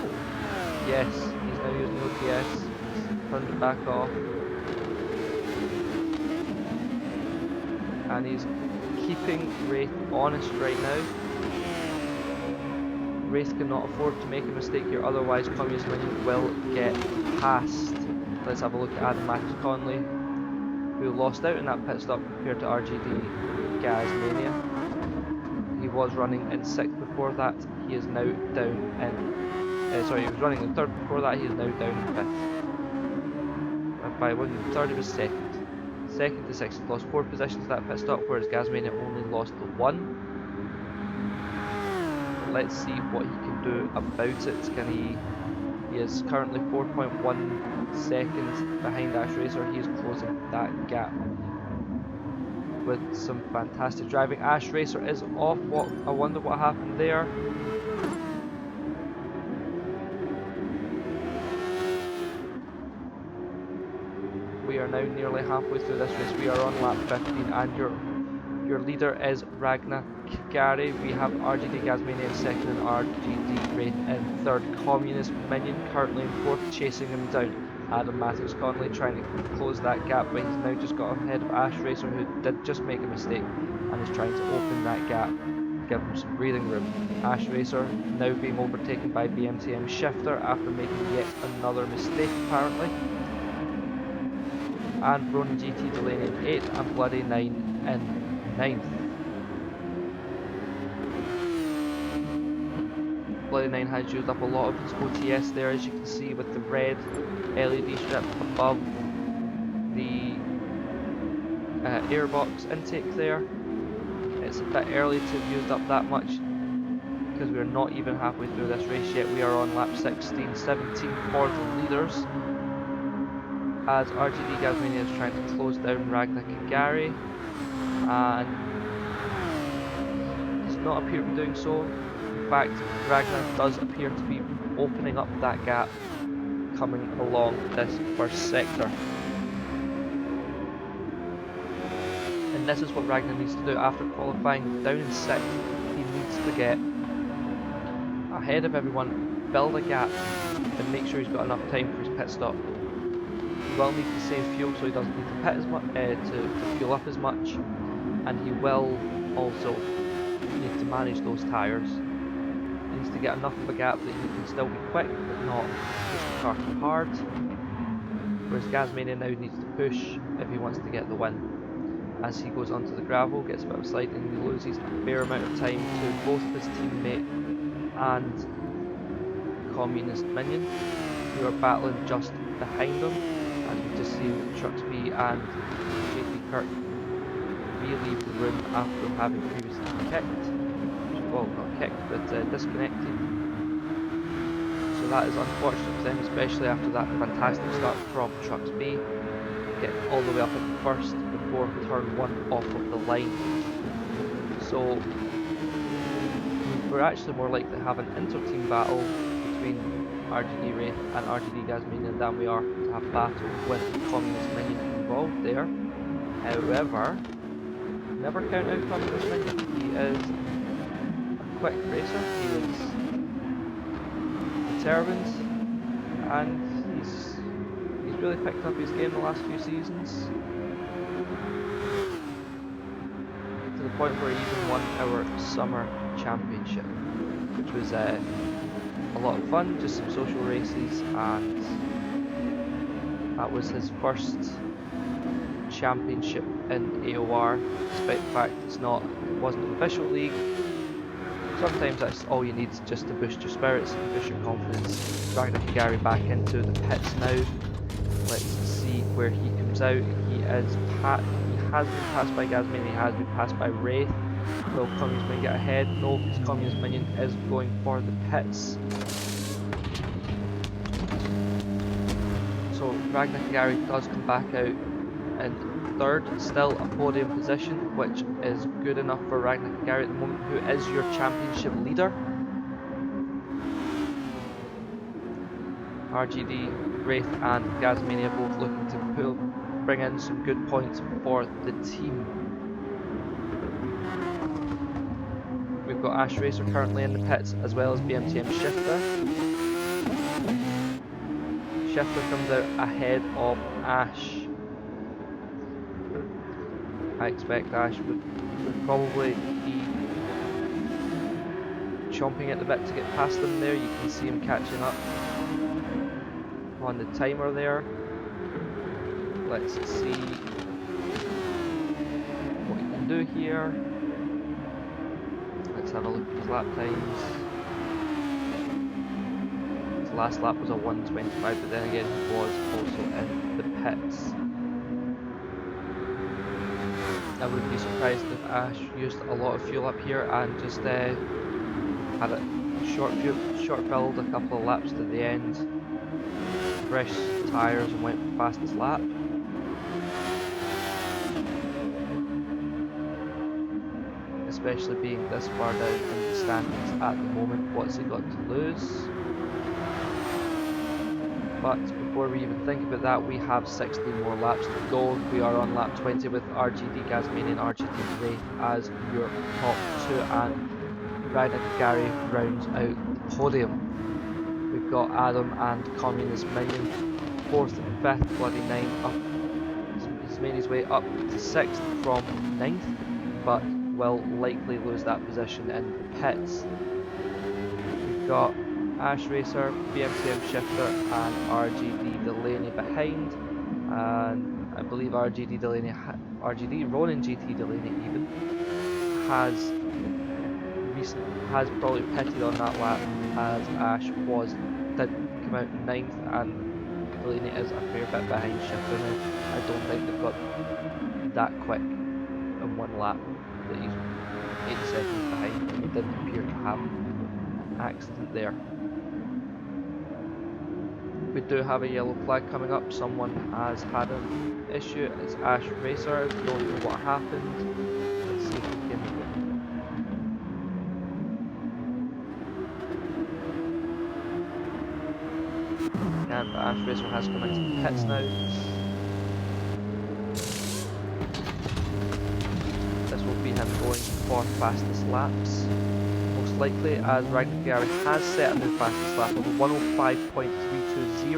Yes, he's now using OTS. He's turned it back off. And he's keeping Wraith honest right now. Wraith cannot afford to make a mistake here, otherwise Communist Minion will get past. Let's have a look at Adam Matthews Conley, who lost out in that pit stop compared to RGD Gasmania. He was running in 6th before that, he is now down in... sorry, he was running in 3rd before that, he is now down in 5th. By winning 3rd, he was 2nd. 2nd to 6th, he lost 4 positions to that pit stop, whereas Gasmania only lost the 1. Let's see what he can do about it. Can he is currently 4.1 seconds behind Ash Racer. He is closing that gap with some fantastic driving. Ash Racer is off. What, I wonder what happened there. We are now nearly halfway through this race. We are on lap 15 and your leader is Ragnar Kagari. We have RGD Gasmania in 2nd and RGD Wraith in 3rd. Communist Minion currently in 4th, chasing him down. Adam Matthews Conley trying to close that gap, but he's now just got ahead of Ash Racer, who did just make a mistake and is trying to open that gap, give him some breathing room. Ash Racer now being overtaken by BMTM Shifter after making yet another mistake apparently. And Ronin GT Delaney in 8th and Bloody 9 in 9th. Bloody 9 has used up a lot of his OTS there, as you can see with the red LED strip above the airbox intake there. It's a bit early to have used up that much because we're not even halfway through this race yet. We are on lap 16, 17 for the leaders, as RGD Gasmania is trying to close down Ragnar Kagari, and does not appear to be doing so. In fact, Ragnar does appear to be opening up that gap coming along this first sector. And this is what Ragnar needs to do after qualifying down in 6th. He needs to get ahead of everyone, build a gap, and make sure he's got enough time for his pit stop. He will need to save fuel, so he doesn't need to pit as much to fuel up as much, and he will also need to manage those tyres. He needs to get enough of a gap that he can still be quick, but not push the car too hard. Whereas Gasmania now needs to push if he wants to get the win. As he goes onto the gravel, gets a bit of slide, and he loses a fair amount of time to both his teammate and Communist Minion, who are battling just behind him. As we just see Trucks B and JT Kirk leave the room after having previously kicked. Well, not kicked, but disconnected. So that is unfortunate for them, especially after that fantastic start from Trucks B. Get all the way up at first before turn 1 off of the line. So we're actually more likely to have an inter-team battle between RGD Wraith and RGD Gasmania than we are to have battle with Communist Minion involved there. However, never count out Communist Minion. He is a quick racer, he is determined, and he's really picked up his game the last few seasons, to the point where he even won our summer championship, which was a lot of fun, just some social races, and that was his first championship in AOR, despite the fact it wasn't an official league. Sometimes that's all you need just to boost your spirits and boost your confidence. Ragnar Gary back into the pits now. Let's see where he comes out. He has been passed by Gasman, he has been passed by Wraith. Will Communist Minion get ahead? No, because Communist Minion is going for the pits. So Ragnar Gary does come back out in third, still a podium position, which is good enough for Ragnar Gary at the moment, who is your championship leader. RGD, Wraith and Gasmania both looking to bring in some good points for the team. We've got Ash Racer currently in the pits, as well as BMTM Shifter. Shifter comes out ahead of Ash. I expect Ash would probably be chomping at the bit to get past them there. You can see him catching up on the timer there. Let's see what he can do here. Let's have a look at his lap times. His last lap was a 1:25, but then again he was also in the pits. I wouldn't be surprised if Ash used a lot of fuel up here and just had a short filled a couple of laps to the end, fresh tyres, and went for fastest lap. Especially being this far down in the standings at the moment, what's he got to lose? But before we even think about that, we have 16 more laps to go. We are on lap 20 with RGD Gasmania and RGD Wraith as your top two, and Ragnar Gary rounds out the podium. We've got Adam and Communist Minion, 4th and 5th, Bloody 9 up. He's made his way up to 6th from 9th, but will likely lose that position in the pits. We've got Ash Racer, BMTM Shifter and RGD Delaney behind, and I believe RGD Ronin GT Delaney even has probably pitted on that lap, as Ash did come out 9th, and Delaney is a fair bit behind Shifter now. I don't think they've got that quick in one lap that he's 8 seconds behind, and he didn't appear to have an accident there. We do have a yellow flag coming up. Someone has had an issue. It's Ash Racer. Don't know what happened. Let's see if we can. And Ash Racer has come into the pits now. This will be him going for fastest laps, most likely, as Ragnar Gary has set a new fastest lap of 105.320. I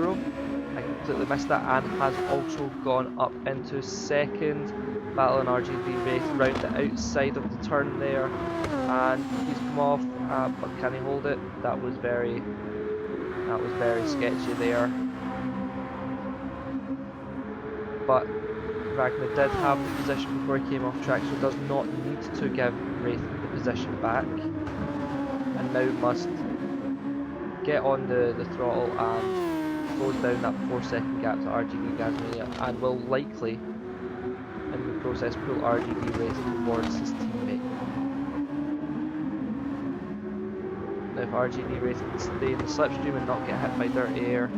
completely missed that, and has also gone up into second. Battling RGD Wraith round the outside of the turn there, and he's come off, but can he hold it? That was very sketchy there. But Ragnar did have the position before he came off track, so does not need to give Wraith the position back, and now must get on the throttle and close down that 4-second gap to RGD Gasmania, and will likely in the process pull RGD Wraith towards his teammate. Now if RGD Wraith can stay in the slipstream and not get hit by dirt air,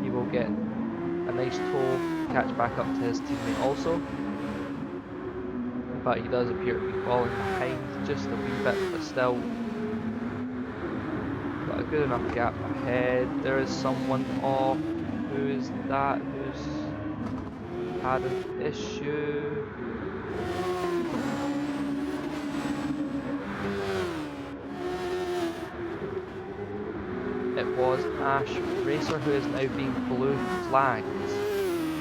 he will get a nice tow, catch back up to his teammate also. But he does appear to be falling behind just a wee bit, but still got a good enough gap ahead. There is someone off. Who is that? Who's had an issue? It was Ash Racer, who is now being blue flagged.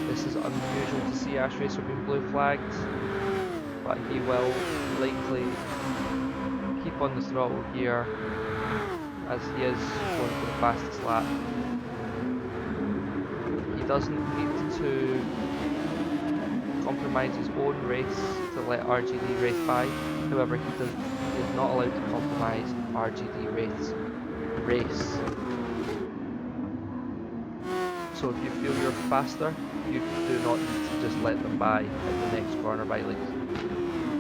This is unusual to see Ash Racer being blue flagged, but he will likely keep on the throttle here as he is going for the fastest lap. He doesn't need to compromise his own race to let RGD race by. However, he is not allowed to compromise RGD race. So if you feel you're faster, you do not need to just let them by at the next corner by like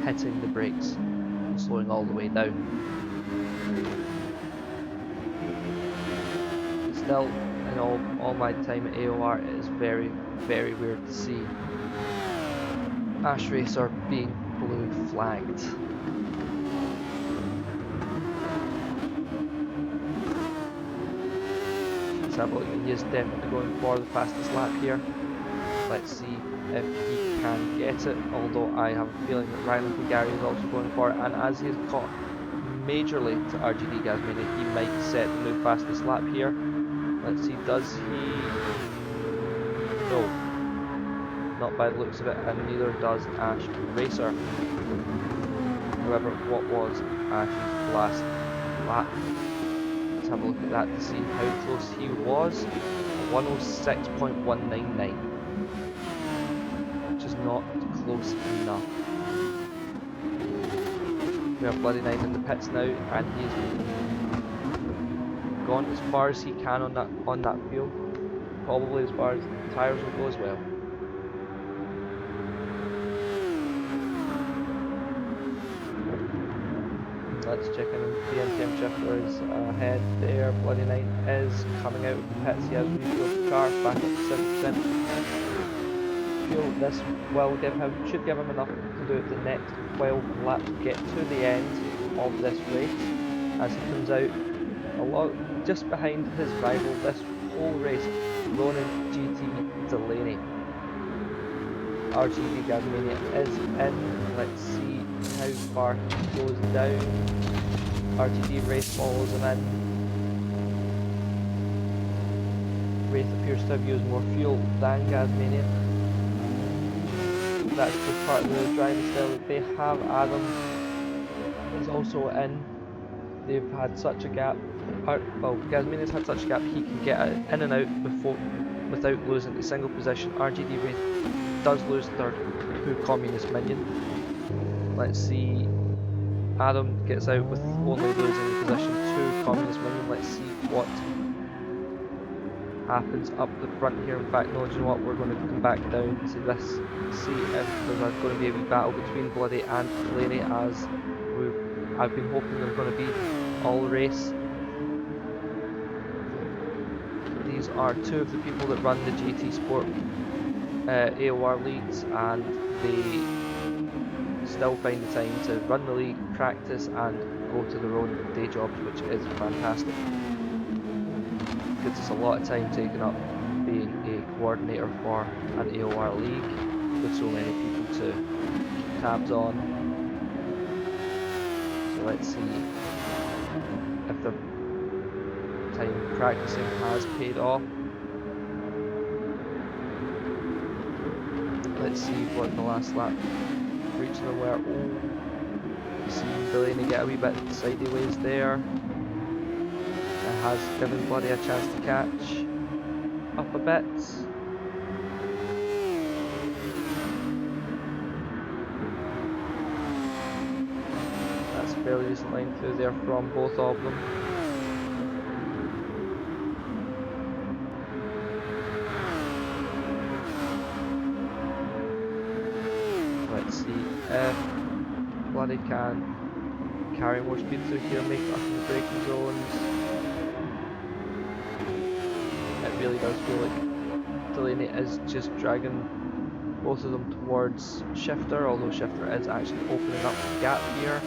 hitting the brakes and slowing all the way down. Still, in all my time at AOR, it is very, very weird to see Ash Racer being blue flagged. Let's have a look. He is definitely going for the fastest lap here. Let's see if he can get it, although I have a feeling that Ryland Gary is also going for it, and as he's caught majorly to RGD Gasmania, he might set the new fastest lap here. Let's see, does he? No, not by the looks of it, and neither does Ash Racer. However, what was Ash's last lap? Let's have a look at that to see how close he was. 106.199, which is not close enough. We have Bloody Nine in the pits now, and he's gone as far as he can on that field. Probably as far as the tyres will go as well. Let's check in on PM Shifter is ahead there. Bloody Nine is coming out of the pits. He has refueled the car back up to 7%. Fuel this should give him enough to do the next 12 laps to get to the end of this race, as he comes out a lot just behind his rival this whole race, Ronan GT Delaney. RGD Gasmania is in. Let's see how far he goes down. RGD Wraith follows him in. Wraith appears to have used more fuel than Gasmania. That's just part of the driving style that they have. Adam is also in. They've had such a gap. Well, Gasmania's had such a gap he can get in and out without losing a single position. RGD Wraith does lose third to Communist Minion. Let's see. Adam gets out with only losing the position to Communist Minion. Let's see what happens up the front here. In fact, no, do you know what? We're going to come back down to this, see if there's going to be a wee battle between Bloody and Delaney, as I've been hoping they're going to be all race. These are two of the people that run the GT Sport AOR leagues, and they still find the time to run the league, practice and go to their own day jobs, which is fantastic. Gives us a lot of time taken up being a coordinator for an AOR league with so many people to keep tabs on. So let's see if the time practicing has paid off. Let's see what the last lap reaching them were. Oh, seeing Delaney get a wee bit sideways there. It has given Bloody a chance to catch up a bit. That's a fairly decent line through there from both of them. Let's see if Bloody can carry more speed through here, make it up in the braking zones. It really does feel like Delaney is just dragging both of them towards Shifter, although Shifter is actually opening up the gap here.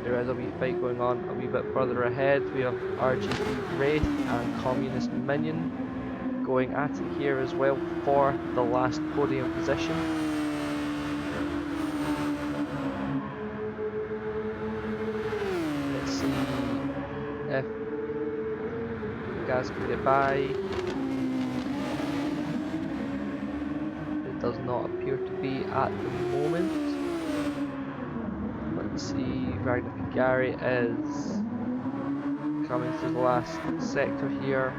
There is a wee fight going on a wee bit further ahead. We have RGD Wraith and Communist Minion going at it here as well for the last podium position. Let's see if Gaz can get by. does not appear to be at the moment. Let's see, Ragnar Kagari is coming through the last sector here.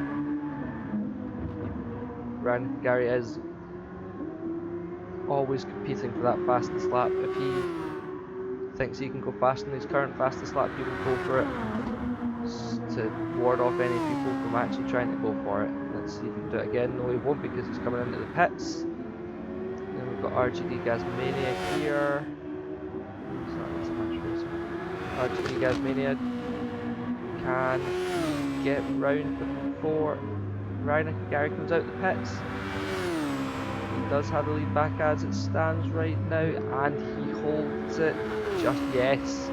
Ragnar Kagari is always competing for that fastest lap. If he thinks he can go faster than his current fastest lap, he will go for it to ward off any people from actually trying to go for it. Let's see if he can do it again. No, he won't, because he's coming into the pits. Then we've got RGD Gasmania here. RGD Gasmania, can he get round before Ragnar Kagari comes out the pits? He does have the lead back as it stands right now, and he holds it. Just yes.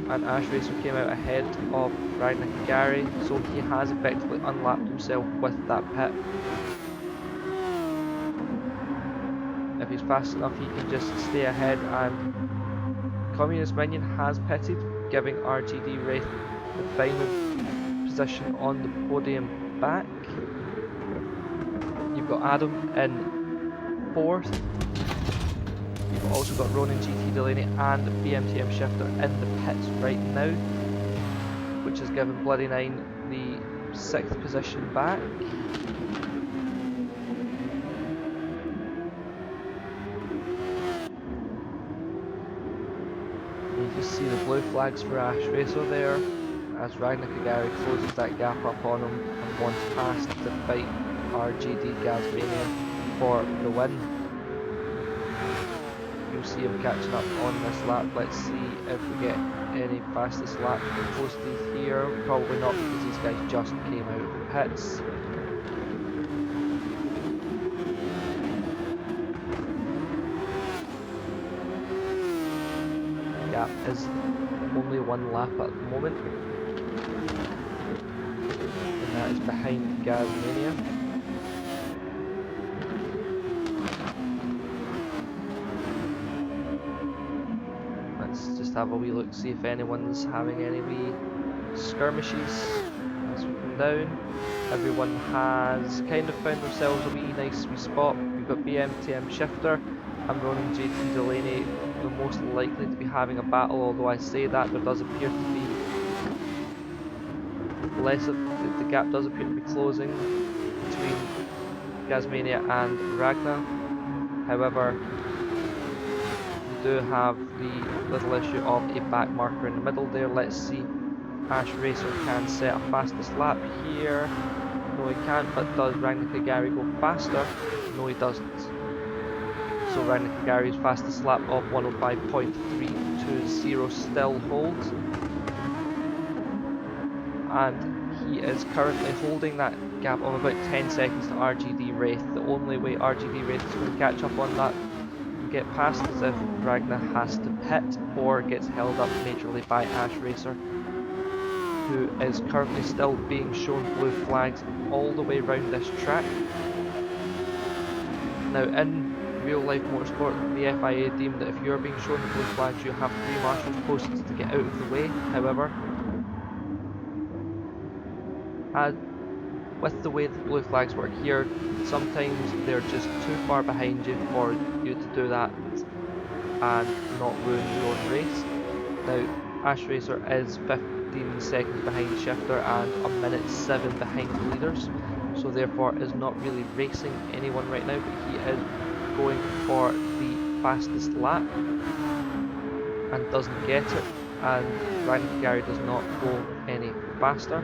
And Ash Racer came out ahead of Ragnar Kagari, so he has effectively unlapped himself with that pit. If he's fast enough, he can just stay ahead, and Communist Minion has pitted, giving RGD Wraith the final position on the podium back. You've got Adam in 4th. You've also got Ronin GT Delaney and BMTM Shifter in the pits right now, which has given Bloody Nine the 6th position back. You just see the blue flags for Ash Racer there, as Ragnar Kagari closes that gap up on him and wants past to fight RGD Gasmania for the win. You'll see him catching up on this lap. Let's see if we get any fastest lap posted here. Probably not, because these guys just came out of the pits. The gap is only 1 lap at the moment, and that is behind Gasmania. Just have a wee look, see if anyone's having any wee skirmishes as we come down. Everyone has kind of found themselves a wee nice wee spot. We've got BMTM Shifter and Ronin JT Delaney, the most likely to be having a battle, although I say that there does appear to be less of the gap does appear to be closing between Gasmania and Ragnar. However, do have the little issue of a back marker in the middle there. Let's see, Ash Racer can set a fastest lap here. No, he can't, but does Ragnar Kagari go faster? No, he doesn't. So Ragnar Kagari's fastest lap of 105.320 still holds, and he is currently holding that gap of about 10 seconds to RGD Wraith. The only way RGD Wraith is going to catch up on that, get past, as if Ragnar has to pit or gets held up majorly by Ash Racer, who is currently still being shown blue flags all the way around this track. Now, in real life motorsport, the FIA deem that if you're being shown the blue flags, you have 3 marshals posts to get out of the way. However, with the way the blue flags work here, sometimes they're just too far behind you for you to do that and not ruin your own race. Now, Ash Racer is 15 seconds behind Shifter and 1:07 behind the leaders, so therefore is not really racing anyone right now, but he is going for the fastest lap and doesn't get it, and Ragnar Kagari does not go any faster.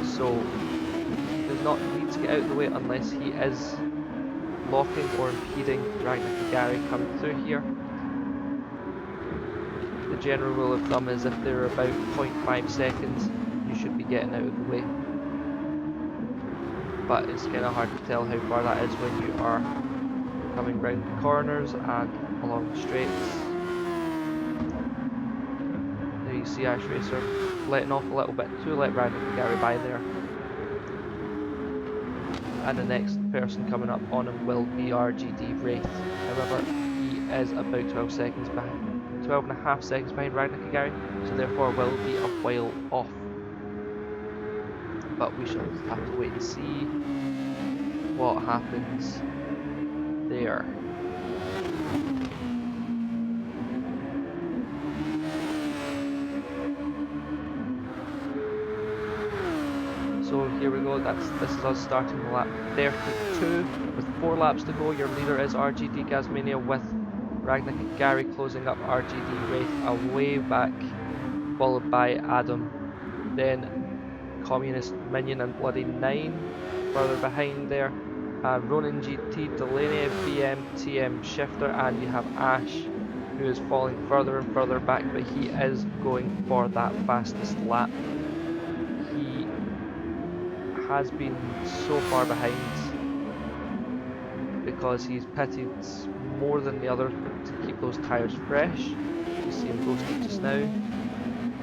So he does not need to get out of the way unless he is blocking or impeding Ragnar Kagari coming through here. The general rule of thumb is if they're about 0.5 seconds, you should be getting out of the way. But it's kind of hard to tell how far that is when you are coming round the corners and along the straights. There you see Ash Racer letting off a little bit to let Ragnar Kagari by there. And the next person coming up on him will be RGD Wraith. However, he is about 12 seconds behind, 12.5 seconds behind Ragnar Kagari, so therefore will be a while off. but we shall have to wait and see what happens there. So here we go, this is us starting lap 32 with 4 laps to go. Your leader is RGD Gasmania with Ragnar and Gary closing up RGD Wraith away back, followed by Adam, then Communist Minion and Bloody 9 further behind there, Ronin GT, Delaney, BM, TM Shifter, and you have Ash, who is falling further and further back, but he is going for that fastest lap. He has been so far behind because he's pitted more than the others to keep those tyres fresh. You see him ghosted just now.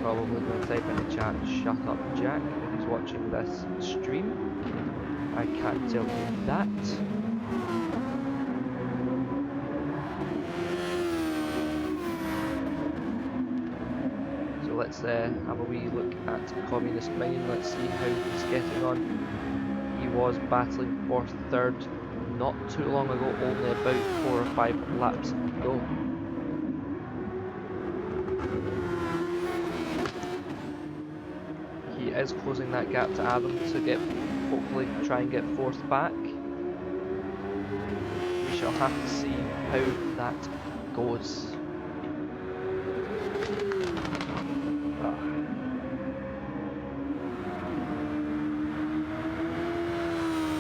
Probably going to type in the chat, "Shut up, Jack," if he's watching this stream. I can't tell you that. So let's have a wee look at Communist Minion. Let's see how he's getting on. He was battling for third not too long ago, only about 4 or 5 laps ago. He is closing that gap to Adam to hopefully try and get 4th back. We shall have to see how that goes.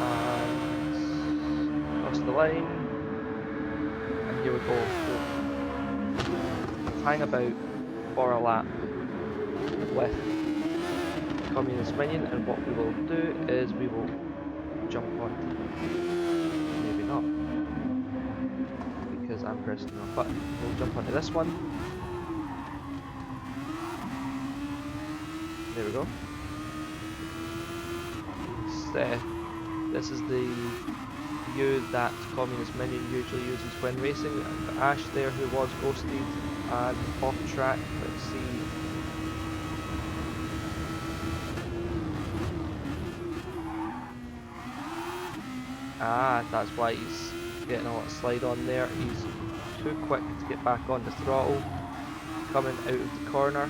And across the line, and here we go. Hang about for a lap with Communist Minion, and what we will do is we will jump on, maybe not, because I'm pressing the wrong button. We'll jump onto this one. There we go. This is the view that Communist Minion usually uses when racing. I've got Ash there, who was ghosted and off track. Let's see. That's why he's getting a lot of slide on there. He's too quick to get back on the throttle, coming out of the corner.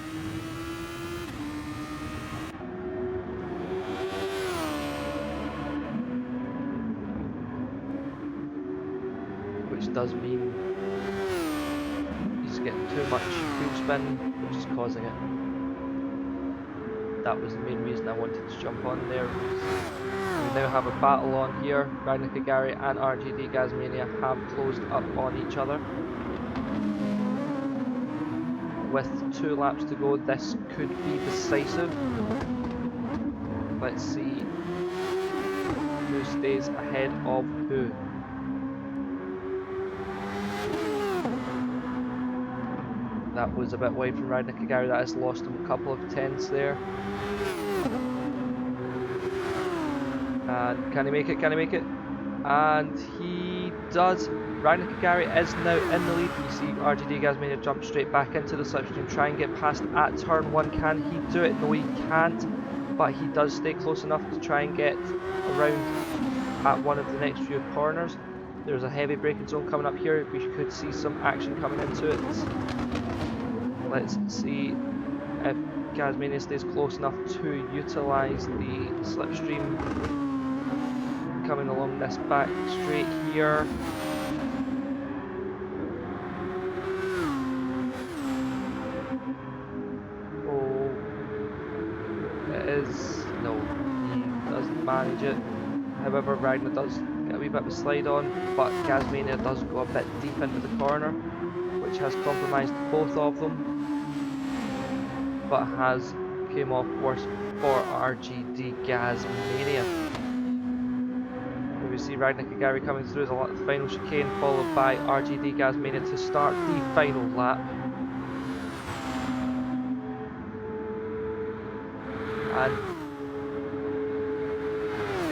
Which does mean he's getting too much wheel spin, which is causing it. That was the main reason I wanted to jump on there. We now have a battle on here. Ragnar Kagari and RGD Gasmania have closed up on each other. With 2 laps to go, this could be decisive. Let's see who stays ahead of who. That was a bit wide from Ragnar Kagari. That has lost him a couple of tenths there. And can he make it? Can he make it? And he does. Ragnar Kagari is now in the lead. You see RGD Gasmania jump straight back into the slipstream, try and get past at turn 1. Can he do it? No, he can't. But he does stay close enough to try and get around at one of the next few corners. There's a heavy braking zone coming up here. We could see some action coming into it. Let's see if Gasmania stays close enough to utilise the slipstream. Coming along this back straight here. Oh, it is, no, he doesn't manage it. However, Ragnar does get a wee bit of a slide on, but Gasmania does go a bit deep into the corner, which has compromised both of them, but has came off worse for RGD Gasmania. We see Ragnar Kagari coming through the final chicane, followed by RGD Gasmania to start the final lap. And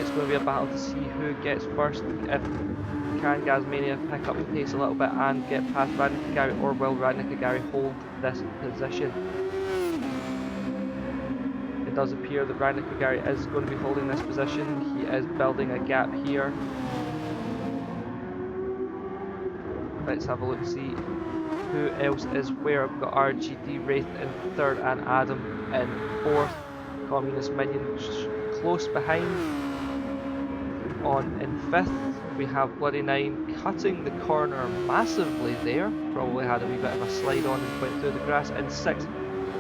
it's going to be a battle to see who gets first. If can Gasmania pick up the pace a little bit and get past Ragnar Kagari, or will Ragnar Kagari hold this position? does appear that Ragnar Kagari is going to be holding this position. He is building a gap here. Let's have a look, see who else is where. We've got RGD Wraith in third and Adam in fourth. Communist Minion close behind on in fifth. We have Bloody Nine cutting the corner massively there. Probably had a wee bit of a slide on and went through the grass. In sixth,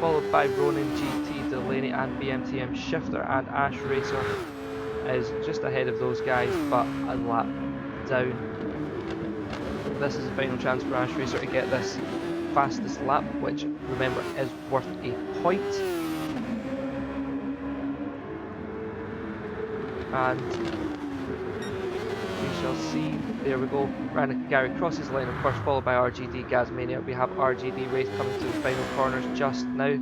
followed by Ronin GT, Delaney and BMTM Shifter, and Ash Racer is just ahead of those guys, but a lap down. This is the final chance for Ash Racer to get this fastest lap, which remember is worth a point. And we shall see. There we go. Ragnar Kagari crosses the line of first, followed by RGD Gazmania. We have RGD Wraith coming to the final corners just now.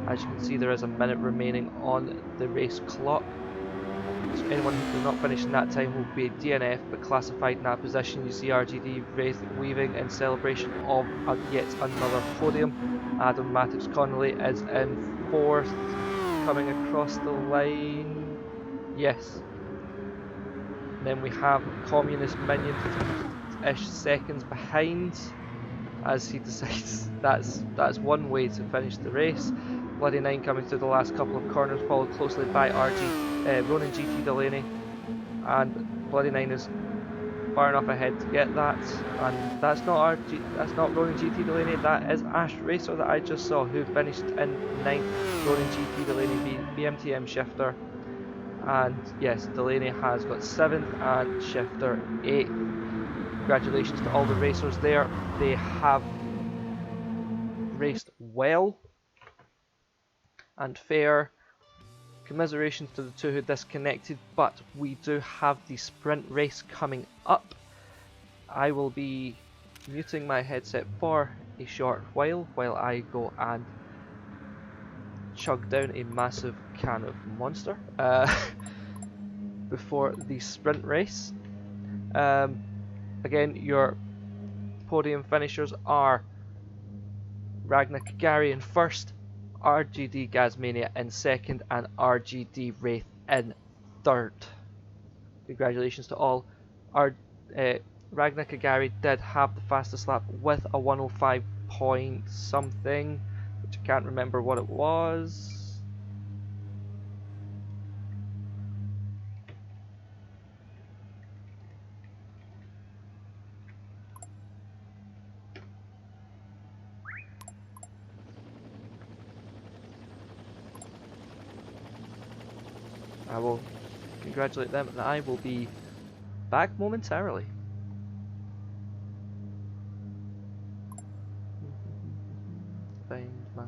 As you can see, there is a minute remaining on the race clock. So anyone who does not finish in that time will be a DNF, but classified in that position. You see RGD Wraith weaving in celebration of yet another podium. Adam Mattix Connolly is in fourth, coming across the line. Yes. And then we have Communist Minion 3-ish seconds behind, as he decides that's one way to finish the race. Bloody Nine coming through the last couple of corners, followed closely by Ronin GT Delaney, and Bloody Nine is far enough ahead to get that. And that's not Ronin GT Delaney, that is Ash Racer that I just saw, who finished in ninth. Ronin GT Delaney BMTM Shifter, and yes, Delaney has got 7th and Shifter 8th. Congratulations to all the racers there. They have raced well and fair. Commiserations to the two who disconnected, but we do have the sprint race coming up. I will be muting my headset for a short while I go and chug down a massive can of Monster before the sprint race. Again, your podium finishers are Ragnar Kagari in first, RGD Gazmania in second, and RGD Wraith in third. Congratulations to all. Ragnar Kagari did have the fastest lap with a 105 point something, which I can't remember what it was. I will congratulate them, and I will be back momentarily. Find my...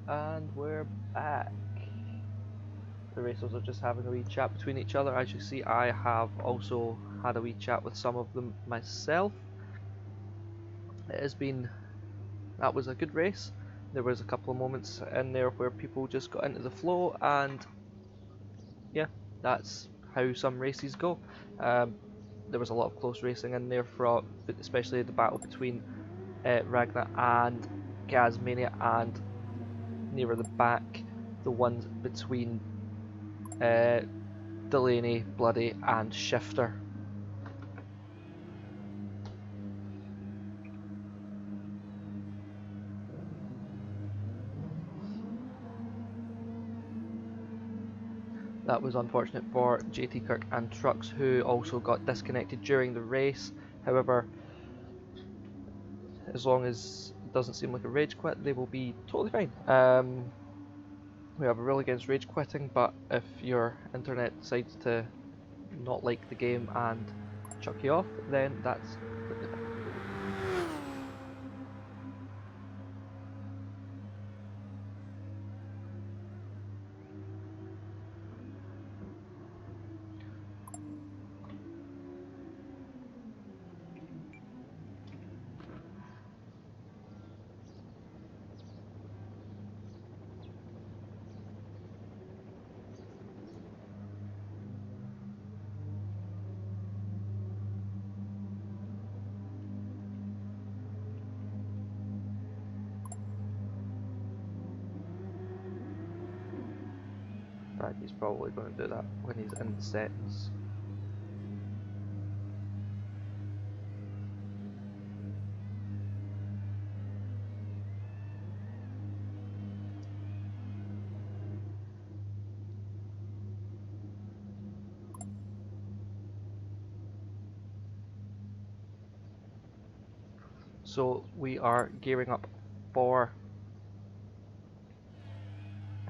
And we're back. The racers are just having a wee chat between each other. As you see, I have also had a wee chat with some of them myself. That was a good race. There was a couple of moments in there where people just got into the flow, and yeah, that's how some races go. There was a lot of close racing in there, especially the battle between Ragnar and Gasmania, and nearer the back, the ones between Delaney, Bloody and Shifter. That was unfortunate for JT Kirk and Trucks, who also got disconnected during the race. However, as long as it doesn't seem like a rage quit, they will be totally fine. We have a rule against rage quitting, but if your internet decides to not like the game and chuck you off, then that's completely fine. In fact, he's probably going to do that when he's in the settings. So we are gearing up for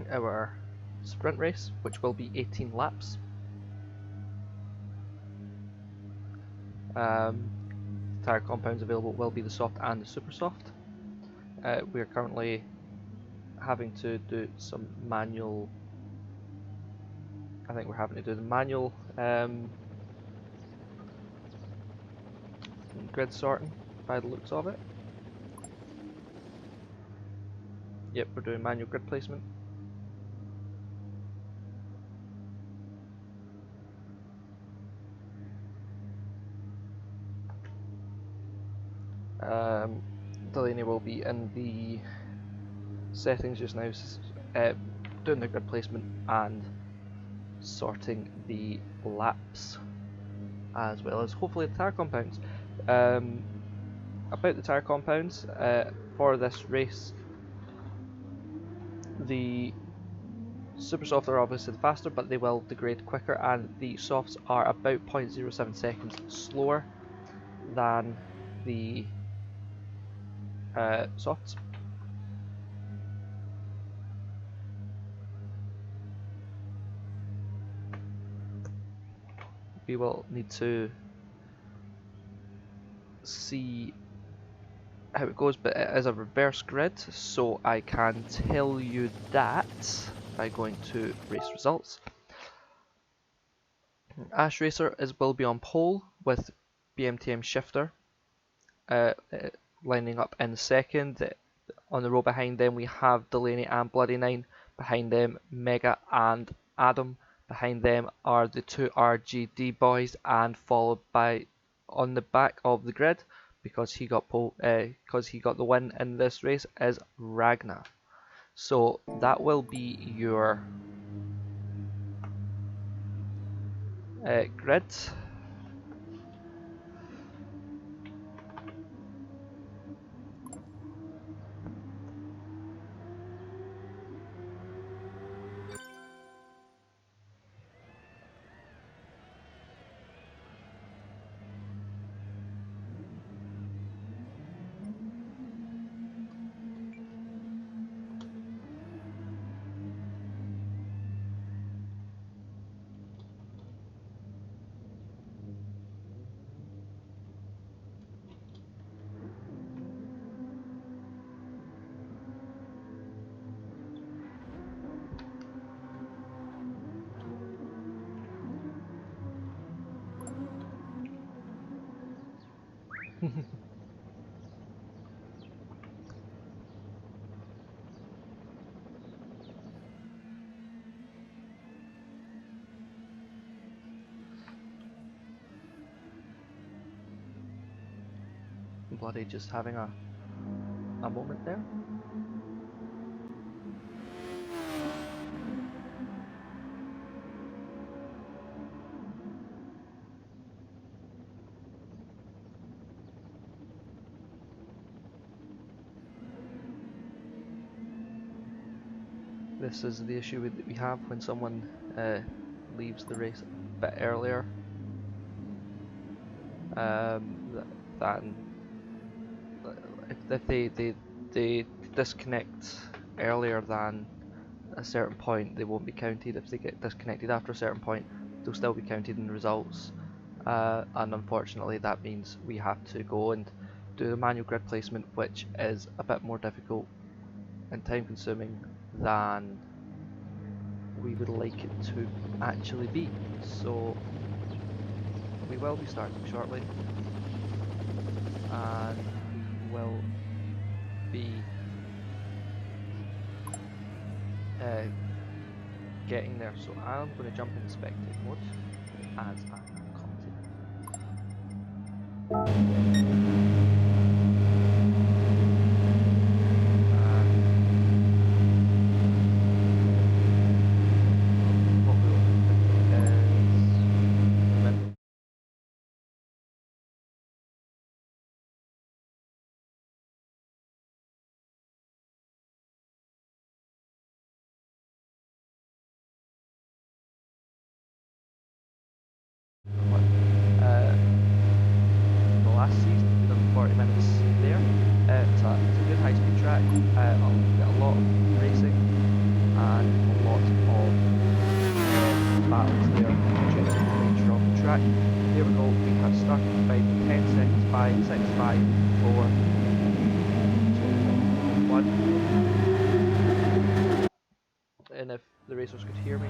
our sprint race, which will be 18 laps. Tyre compounds available will be the soft and the super soft. We are currently having to do some manual. I think we're having to do the manual grid sorting by the looks of it. Yep, we're doing manual grid placement. Delaney will be in the settings just now, doing the grid placement and sorting the laps, as well as hopefully the tyre compounds. About the tyre compounds, for this race, the super soft are obviously the faster, but they will degrade quicker, and the softs are about 0.07 seconds slower than the softs. We will need to see how it goes, but it is a reverse grid, so I can tell you that by going to race results. Ash Racer will be on pole with BMTM Shifter lining up in second. On the row behind them we have Delaney and Bloody Nine. Behind them Mega and Adam. Behind them are the two RGD boys, and followed by, on the back of the grid, because he got the win in this race, is Ragnar. So that will be your grid. Bloody just having a moment there. This is the issue that we have when someone leaves the race a bit earlier than if they disconnect earlier than a certain point, they won't be counted. If they get disconnected after a certain point, they'll still be counted in the results, and unfortunately that means we have to go and do the manual grid placement, which is a bit more difficult and time consuming than we would like it to actually be. So we will be starting shortly, and we will be getting there. So I'm going to jump into spectate mode as I am the last season, we done 40 minutes there. It's a good high speed track. I'll get a lot of racing and a lot of battles there due to the nature of the track. Here we go, we have started by 10 seconds by 6, 5, 4, 2, 1. And if the racers could hear me,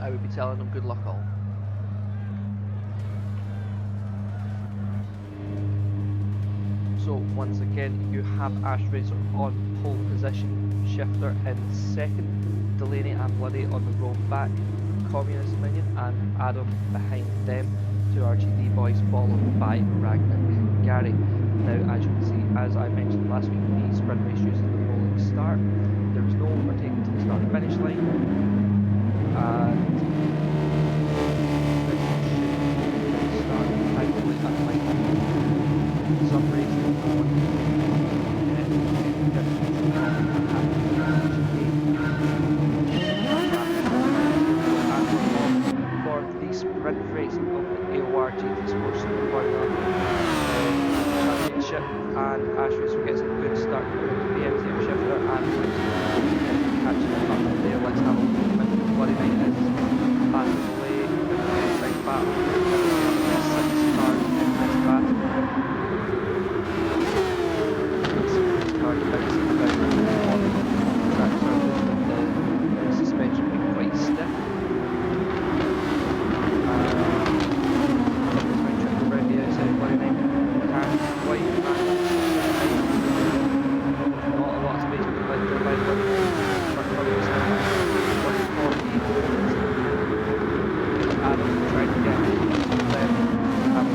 I would be telling them good luck all. So once again, you have Ash Racer on pole position, Shifter in second, Delaney and Bloody on the row back, Communist Minion and Adam behind them, two RGT boys followed by Ragnar and Gary. Now as you can see, as I mentioned last week, the sprint race uses the rolling start. There is no overtaking to the start finish line, and some races for the sprint race of the AOR GT Sports Super Formula Championship, and Ash Racer gets a good start with the BMTM Shifter and catching up there. Let's have a look at the Bloody Knight is passing away in the big battle. 6 cars in this battle. The suspension being quite stiff. Around the outside, Bloody Knight can't quite manage. Not a lot of space between left and right, but Adam trying to get them.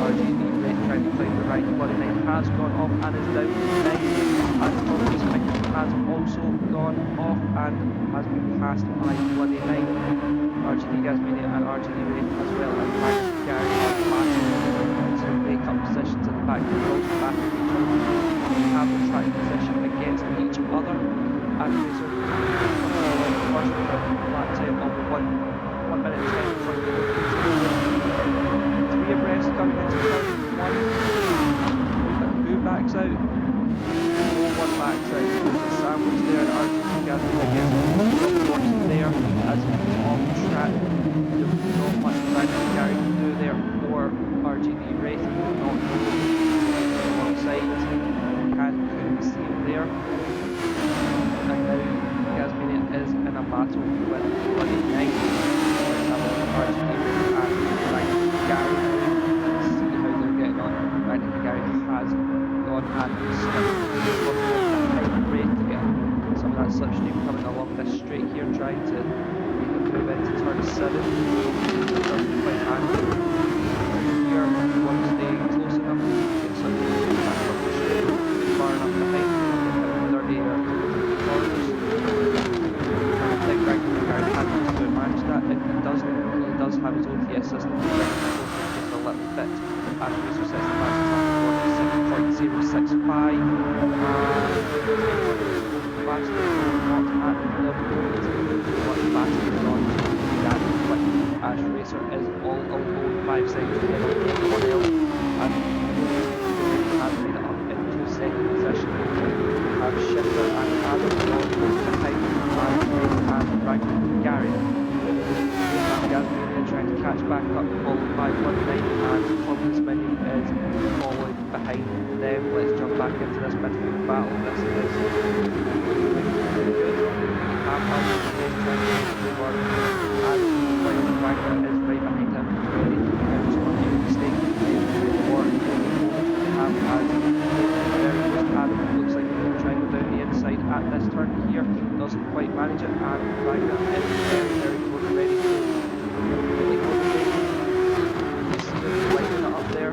RGT trying to climb the right. Bloody Knight has gone off and is down to 9. And Thomas has also gone off and has been passed by Bloody Knight. RGT Gasmania and RGT Ray as well as back Gary are passing. So they come positions at the back. They're also back at each other. We have the track position against each other. And Racer first lap time of 1 minute 10 from the 3 abreast coming into turn 1. Who backs out? No one backs out. There's a sandwich there and RGT Gasmania against there as off track. There's not much Ragnar Gary can do there, or RGT Wraith not alongside. Couldn't see him there. And now Gasmania is in a battle with Bloody Knight. Let's have a look at RGT Wraith and Ragnar Gary. See how they're getting on. Ragnar Gary has 7. It doesn't quite manage it. Here, if you want to stay close enough, you can sort of back up the straight, far enough behind, get out with our AOR GT corners. And I think Ragnar Gary had to manage that. It doesn't, he does have his OTS system to bring it closer just a little bit. As Racer sets the fastest lap for 6.065, and faster not at the moment, but faster not to be that quick. As Racer is all alone 5 seconds ahead of everyone else, and has made it up into second position. We have Shifter and Adam all close behind, and Ragnar Gary. Gasmania trying to catch back up, followed by 1-9, and Clubman's Minion is following behind them. Let's jump back into this midfield battle. This is really good. We have Alpha trying to move on, and while Ragnar is right behind him, ready to bounce on any mistake or we have as very close to Adam. Looks like he's trying to go down the inside at this turn here, doesn't quite manage it, and Ragnar is very close, ready to lighting it up there.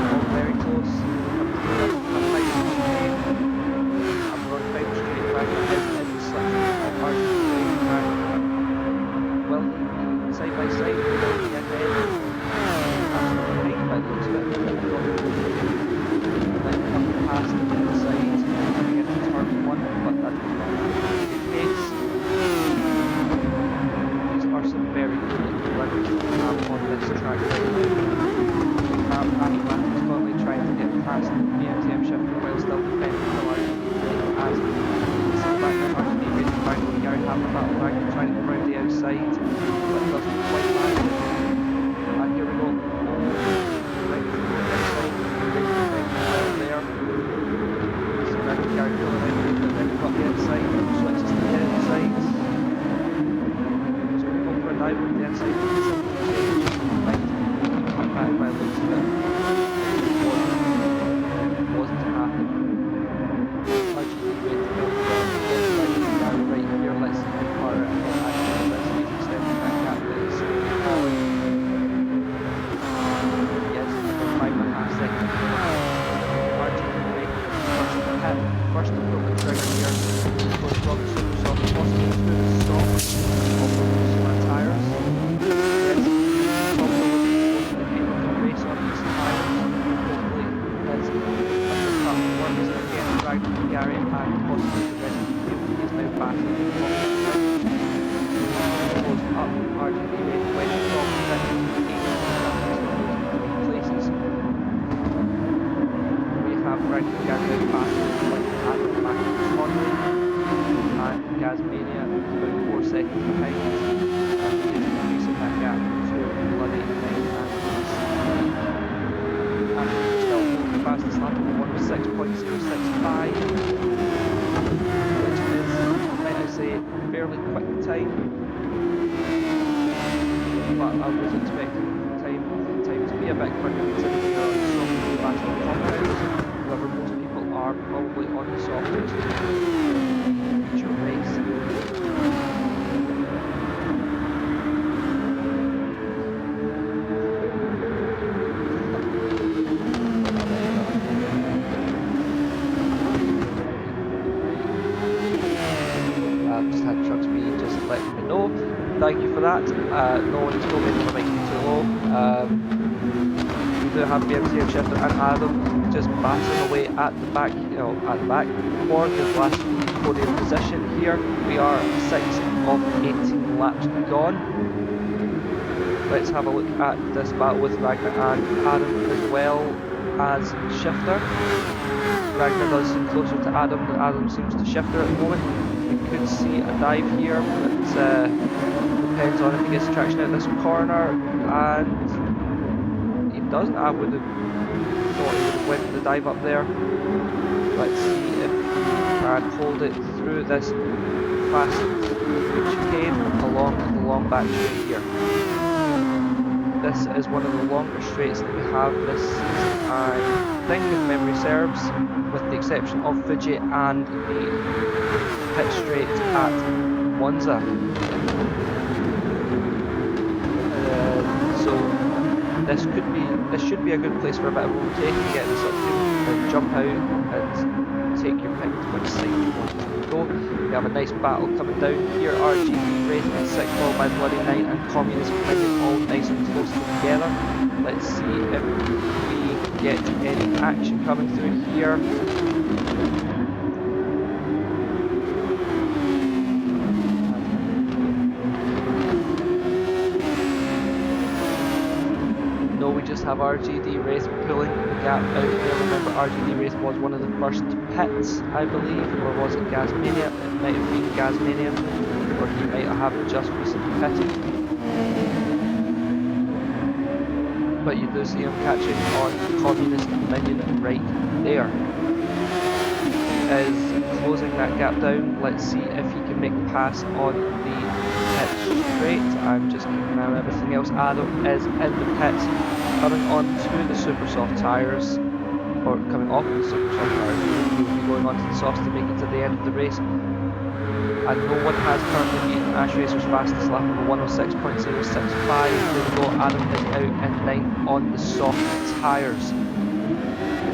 All very close. I'm going right straight back in the slip of Argentina. Well, side by side, going again then. Absolutely right by the looks of it. Like up past the inside, coming into turn 1, but that does not be the case. These are some very good limits we have on this track right now. We have Annie Matthews currently trying to get past the BMTM Shifter while still defending the line as back at RGT racing finally Gary have the battle back and trying to go around the outside, but doesn't quite manage it. And here we go. Right to the inside, there. So back to Gary pulling out, but then we've got the inside, switches to the outside. So we go for a dive with the inside, simple change, right, come back by the looks of it. Wasn't to happen. RGT waiting right here, let's see how far let's see if extending that gap is. Yes, 5.5 seconds. RGT making first to pull the trigger here. Goes from super soft, possibly through the stop, also losing my tyres. Yes, also looking to end the race on these tyres. Hopefully his undercut works against Ragnar Gary and possibly the rest of the field. He is now back in the top. Goes up, RGB went from 7 to 8 places. We have Ragnar Gary back at the back of the Scotland, and Gasmania is about 4 seconds behind, and he is increasing that gap to bloody 9 and still holding the fastest lap of 1:06.065, which is, might I say, fairly quick time, but I was expecting time to be a bit quicker considering we are on the soft battle compounds. However, most people are probably on the soft feature race. Just had trucks me just letting me know. Thank you for that. No one has told me that my mic is too low. We do have BMTM Shifter and Adam just battling away at the back, at the back for the last podium position here. We are 6 of 18 laps gone. Let's have a look at this battle with Ragnar and Adam as well as Shifter. Ragnar does seem closer to Adam than Adam seems to Shifter at the moment. We could see a dive here, but depends on if he gets traction out this corner, and he doesn't. I would have thought he would have went for the dive up there. Let's see if he can hold it through this fast chicane along the long back straight here. This is one of the longer straights that we have this season, I think, if memory serves, with the exception of Fuji and the pit straight at Monza. this should be a good place for a bit of overtaking, get this up and jump out and take your pick to which side you want to go. We have a nice battle coming down here. RGB Wraith in 6th, followed by Bloody Knight and Communist Minion, all nice and close together. Let's see if we get any action coming through here. No, we just have RGD Wraith pulling the gap out there. Remember, RGD Wraith was one of the first pits, I believe, or was it Gasmania? It might have been Gasmania, or he might have just recently pitted. But you do see him catching on Communist Minion right there. Is closing that gap down. Let's see if he can make a pass on the pit straight. I'm just keeping an eye on everything else. Adam is in the pit, coming on to the super soft tyres, or coming off the super soft tyres. He will be going on to the softs to make it to the end of the race. And no one has currently beaten Ash Racer's fastest lap of 106.065. There we go, Adam is out in 9th on the soft tyres.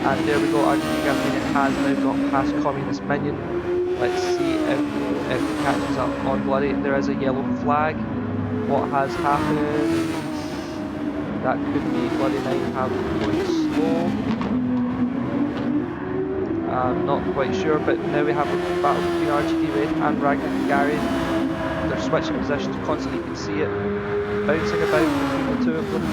And there we go, RGB Gasmania has now got past Communist Minion. Let's see if it catches up on Bloody. There is a yellow flag. What has happened? That could be Bloody Knight have going slow. I'm not quite sure, but now we have a battle between RGD Wraith and Ragnar Gary. They're switching positions constantly, you can see it bouncing about between the two of them.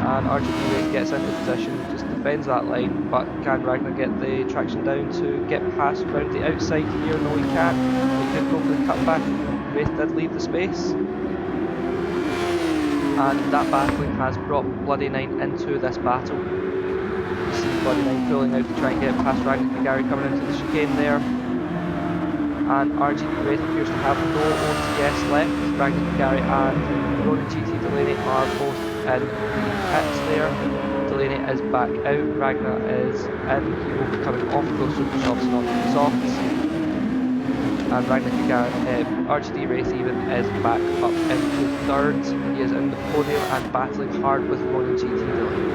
And RGD Wraith gets into position, just defends that line, but can Ragnar get the traction down to get past round the outside here? No, he can't. He could go for the cutback. Wraith did leave the space. And that battling has brought Bloody Knight into this battle. You see Bloody Knight pulling out to try and get past Ragnar Gary coming into the chicane there. And RGD Wraith appears to have no OTS left. Ragnar Gary and Ronan GT Delaney are both in the pits there. Delaney is back out, Ragnar is in. He will be coming off those super softs and onto the softs. And Ragnar Gary, RGD Wraith even is back up into 3rd. He is in the podium and battling hard with Ronan GT Delaney.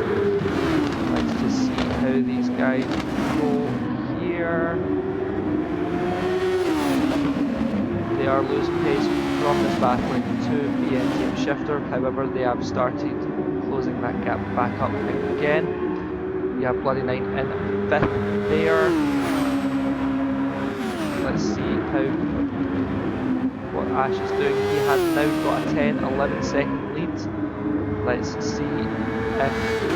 Let's just see how these guys go here. They are losing pace from this battling to BN Team Shifter, however they have started closing that gap back up again. We have Bloody Knight in 5th there. Let's see what Ash is doing. He has now got a 10-11 second lead. Let's see if he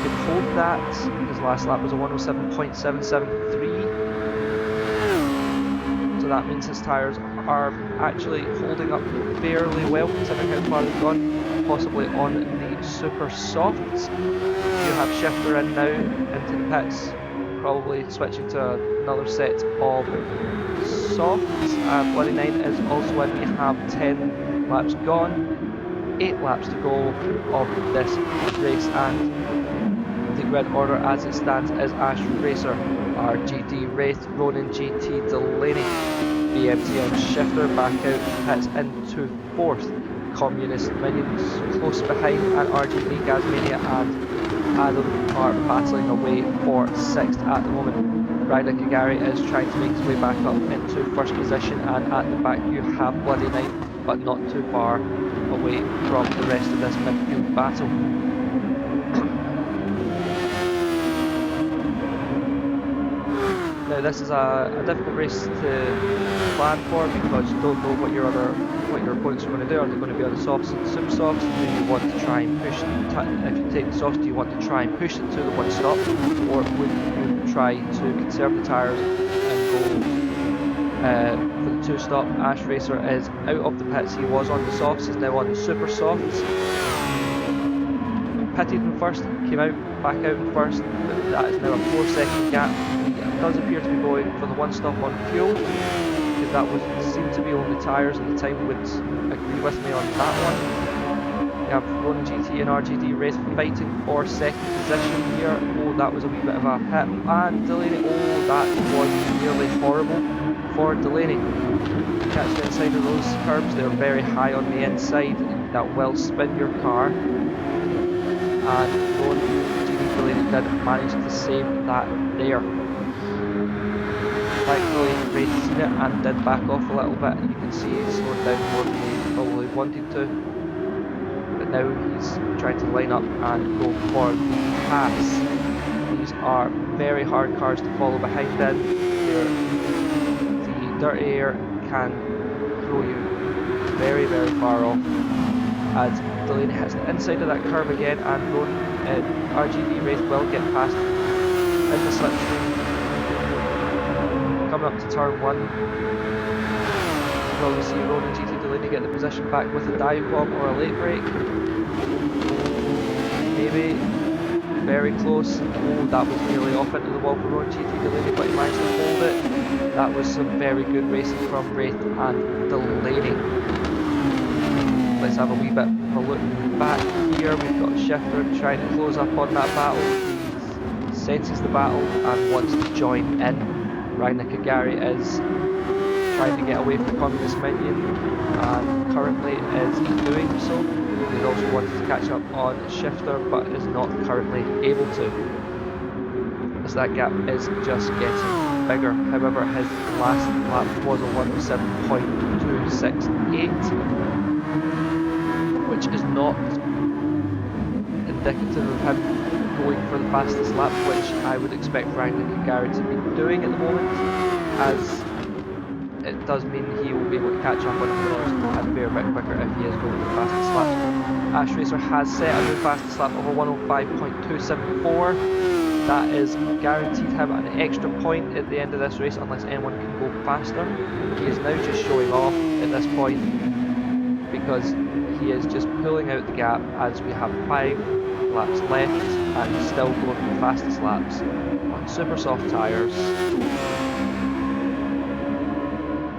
can hold that. His last lap was a 107.773. So that means his tyres are actually holding up fairly well considering how far they've gone, possibly on the super softs. You have Shifter in now into the pits, probably switching to another set of softs. Bloody Knight is also in. We have 10 laps gone, 8 laps to go of this race, and the grid order as it stands is Ash Racer, RGD Wraith, Ronan GT Delaney, BMTM Shifter back out pits into 4th, Communist Minions close behind, and RGD Gasmania and Adam are battling away for 6th at the moment. Ragnar Gary is trying to make his way back up into 1st position, and at the back you have Bloody Knight, but not too far away from the rest of this midfield battle. Now this is a difficult race to plan for because you don't know what your opponents are going to do. Are they going to be on the softs and the super softs? Do you want to try and push, if you take the softs, do you want to try and push it to the one stop, or would you try to conserve the tyres and go for the 2 stop? Ash Racer is out of the pits. He was on the softs, he's now on the super softs. Pitted in 1st, came out, back out in 1st, but that is now a 4-second gap. He does appear to be going for the 1 stop on fuel, because that would seem to be only tyres, and the time would agree with me on that one. We have Ronan GT and RGD Wraith fighting for 2nd position here. Oh, that was a wee bit of a hit, and Delaney, oh, that was nearly horrible for Delaney. Catch the inside of those curbs, they're very high on the inside, that will spin your car. and Ron GT Delaney did manage to save that there. Thankfully, Wraith seen it and did back off a little bit. You can see he slowed down more than he probably wanted to. But now he's trying to line up and go for the pass. These are very hard cars to follow behind in. The dirty air can throw you very, very far off. As Delaney hits the inside of that curve again, and RGB Wraith will get past in the slipstream. Coming up to turn 1, will we see Ronan GT Delaney get the position back with a dive bomb or a late brake? Maybe. Very close. Oh, that was nearly off into the wall for Ronan GT Delaney, but he managed to hold it. That was some very good racing from Wraith and Delaney. Let's have a wee bit of a look back here. We've got Shifter trying to close up on that battle. He senses the battle and wants to join in. Ragnar Kagari is trying to get away from the communist minion and currently is doing so. He also wants to catch up on Shifter but is not currently able to, as that gap is just getting bigger. However, his last lap was a 107.268, which is not indicative of him going for the fastest lap, which I would expect Ragnar Kagari to be doing at the moment, as it does mean he will be able to catch up on him and be a bit quicker if he is going for the fastest lap. Ash Racer has set a new fastest lap of a 105.274. That is guaranteed him an extra point at the end of this race unless anyone can go faster. He is now just showing off at this point because he is just pulling out the gap as we have 5 laps left and he's still going for the fastest laps on super soft tyres.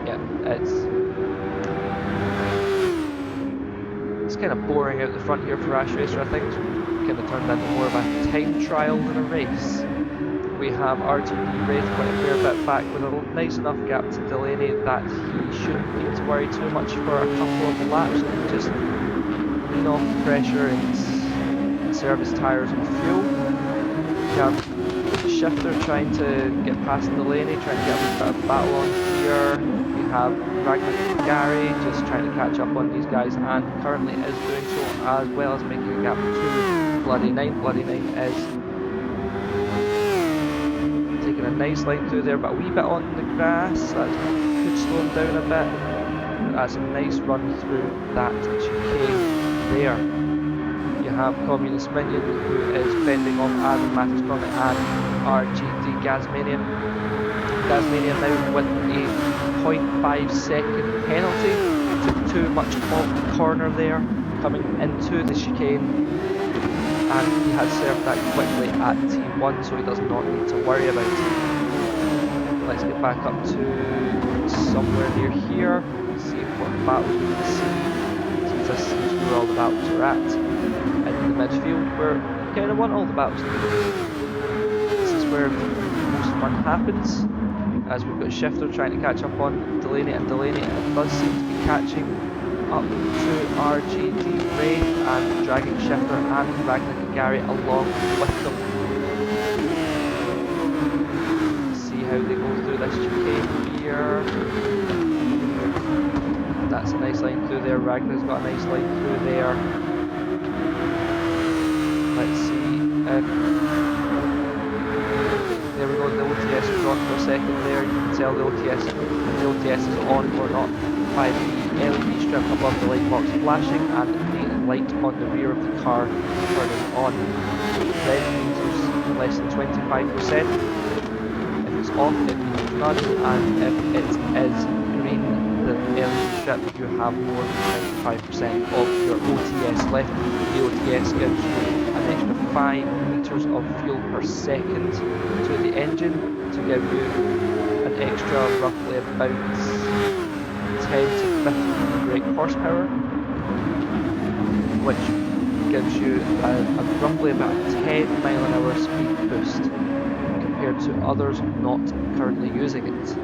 Yeah, it's kind of boring out the front here for Ash Racer. I think it's kind of turned into more of a time trial than a race. We have RGB Wraith quite a fair bit back with a nice enough gap to Delaney that he shouldn't need to worry too much for a couple of laps and just lean off the pressure and conserve his tyres and fuel. We have Shifter trying to get past Delaney, trying to get a bit of battle on here. We have Ragnar Kagari just trying to catch up on these guys and currently is doing so, as well as making a gap to Bloody Nine. Bloody Nine is taking a nice line through there, but a wee bit on the grass. That could slow him down a bit. That's a nice run through that chicane there. You have Communist Minion who is fending off Adam Mattis Comet and RGT Gasmania. Gasmania now with a 0.5 second penalty. Took too much off the corner there, coming into the chicane, and he has served that quickly at T1, so he does not need to worry about it. Let's get back up to somewhere near here, see what battles we can see, since this seems where all the battles are at. In the midfield, where we kind of want all the battles to be. This is where most fun happens, as we've got Shifter trying to catch up on Delaney, and Delaney does seem to be catching up to RGT Wraith and dragging Shifter and Ragnar Kagari along with them. See how they go through this chicane here. That's a nice line through there. Ragnar's got a nice line through there. Let's see if... there we go, the OTS is on for a second there. You can tell the OTS is on or not by the LED strip above the light box flashing and the light on the rear of the car turning on. Red means there's less than 25%. If it's off, it means none, and if it is green, the LED strip, you have more than 25% of your OTS left. The OTS gives you an extra 5 litres of fuel per second to the engine to give you an extra roughly about 10 to 15 brake horsepower, which gives you a roughly about 10 mile an hour speed boost compared to others not currently using it.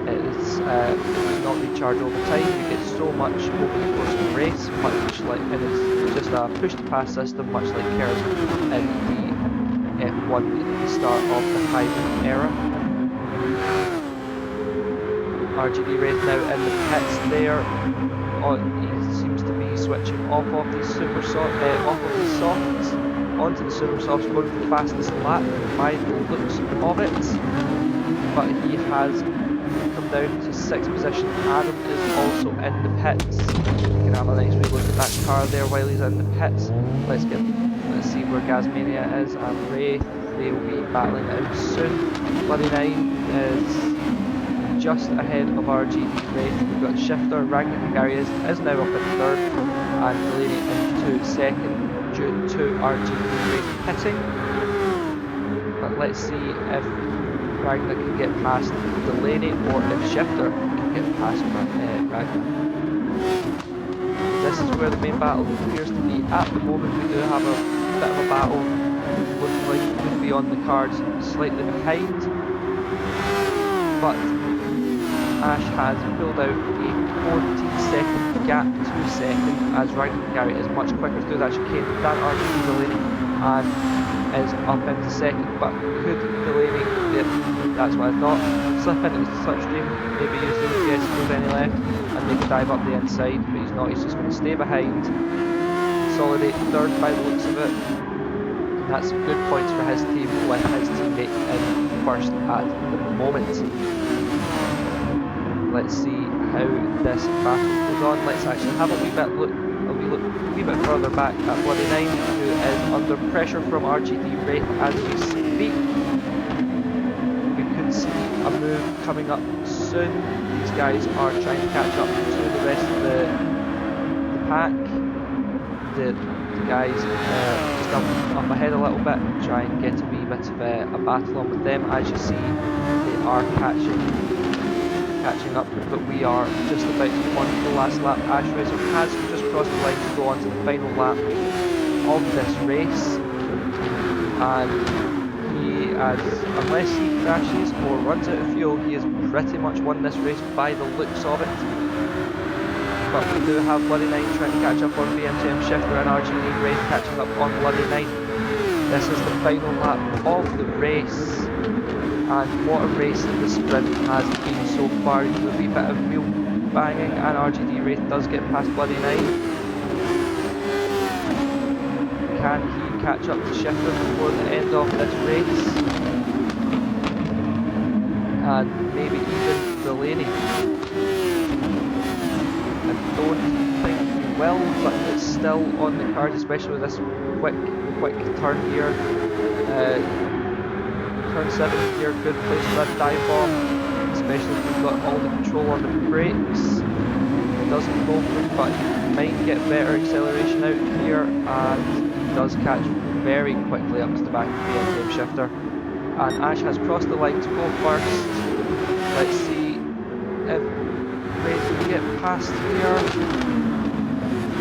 it does not recharge over time. You get so much over the course of the race, much like, and it's just a push-to-pass system, much like Kerr's in the F1 at the start of the hybrid era. RGD Wraith now in the pits there. He seems to be switching off of these softs onto the super softs, going for the fastest lap by the looks of it. But he has come down to 6th position. Adam is also in the pits. You can have a nice wee look at that car there while he's in the pits. Let's see where Gasmania is and Wraith. They will be battling it out soon. Bloody Nine is just ahead of RGD Wraith. We've got Shifter, Ragnar Gary is now up in 3rd, and Delaney into 2nd due to RGD Wraith pitting. But let's see if Ragnar can get past Delaney or if Shifter can get past Ragnar. This is where the main battle appears to be at the moment. We do have a bit of a battle looking like it could be on the cards slightly behind, but Ash has pulled out a 14-second gap to 2nd as Ragnar Gary is much quicker through that chicane than RGD Delaney and is up into 2nd, but could Delaney, that's what I thought, slip into the touchscreen, maybe use the OTS to go any left and make a dive up the inside, but he's not, he's just going to stay behind, consolidate 3rd by the looks of it, and that's good points for his team with his teammate in 1st at the moment. Let's see how this battle goes on. Let's actually have a wee bit further back at Bloody Nine, who is under pressure from RGD Wraith as we speak. We could see a move coming up soon. These guys are trying to catch up to the rest of the pack. The guys just up ahead a little bit, try and get a wee bit of a battle on with them. As you see, they are catching up, but we are just about to come on to the last lap. Ash Razor has just crossed the line to go on to the final lap of this race, and he unless he crashes or runs out of fuel, he has pretty much won this race by the looks of it. But we do have Bloody Nine trying to catch up on BMTM Shifter and RGD Wraith catching up on Bloody Nine. This is the final lap of the race, and what a race the sprint has been so far. There's a wee bit of wheel banging and RGD Wraith does get past Bloody Nine. Can he catch up to Shifter before the end of this race? And maybe even Delaney. I don't think he will, but it's still on the card, especially with this quick turn here. Turn 7 here, good place for that dive bomb, especially if we've got all the control on the brakes. It doesn't go for it, but he might get better acceleration out here, and he does catch very quickly up to the back of the BMTM Shifter. And Ash has crossed the line to go first. Let's see if Wraith can get past here.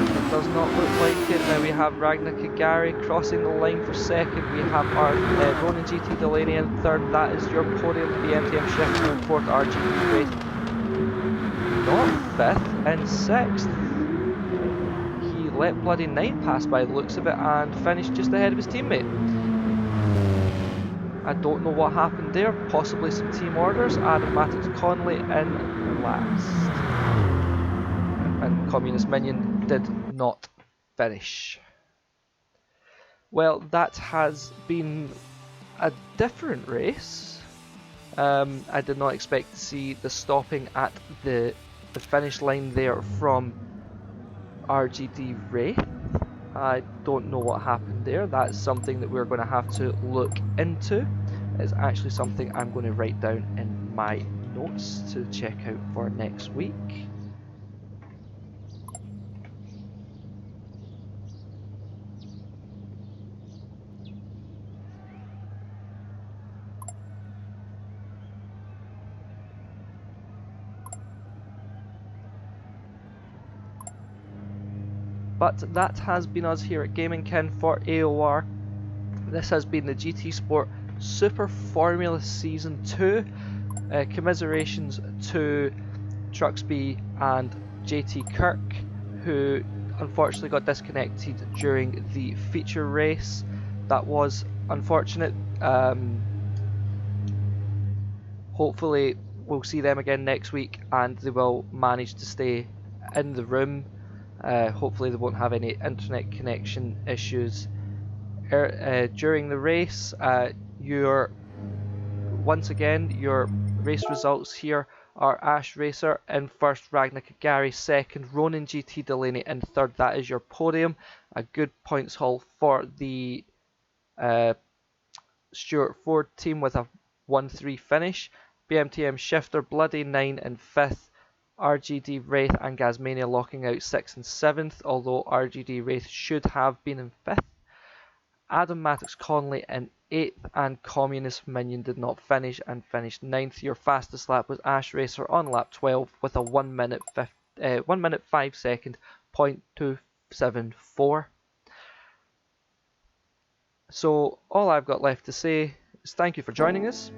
It does not look like it. Now we have Ragnar Kagari crossing the line for 2nd. We have our Ronin GT Delaney in 3rd. That is your podium. BMTM Shifter in 4th. RGD Wraith not 5th and 6th. He let Bloody Nine pass by the looks of it and finished just ahead of his teammate. I don't know what happened there. Possibly some team orders. Adam Mattix Conley in last. And Communist Minion did not finish. Well, that has been a different race. I did not expect to see the stopping at the finish line there from RGD Wraith. I don't know what happened there. That's something that we're going to have to look into. It's actually something I'm going to write down in my notes to check out for next week. But that has been us here at GamingKin for AOR. This has been the GT Sport Super Formula Season 2. Commiserations to Truxby and JT Kirk, who unfortunately got disconnected during the feature race. That was unfortunate. Hopefully we'll see them again next week and they will manage to stay in the room. Hopefully they won't have any internet connection issues during the race. Once again, your race results here are Ash Racer in first, Ragnar Gary second, Ronan GT Delaney in third. That is your podium. A good points haul for the Stuart Ford team with a 1-3 finish. BMTM Shifter, Bloody 9 in 5th. RGD Wraith and Gasmania locking out 6th and 7th, although RGD Wraith should have been in 5th. Adam Maddox Conley in 8th, and Communist Minion did not finish and finished 9th. Your fastest lap was Ash Racer on lap 12 with a 1 minute 5 second 0.274. So all I've got left to say is thank you for joining us.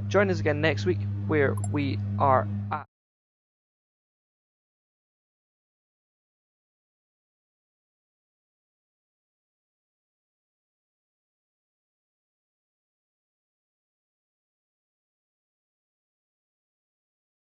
Join us again next week where we are at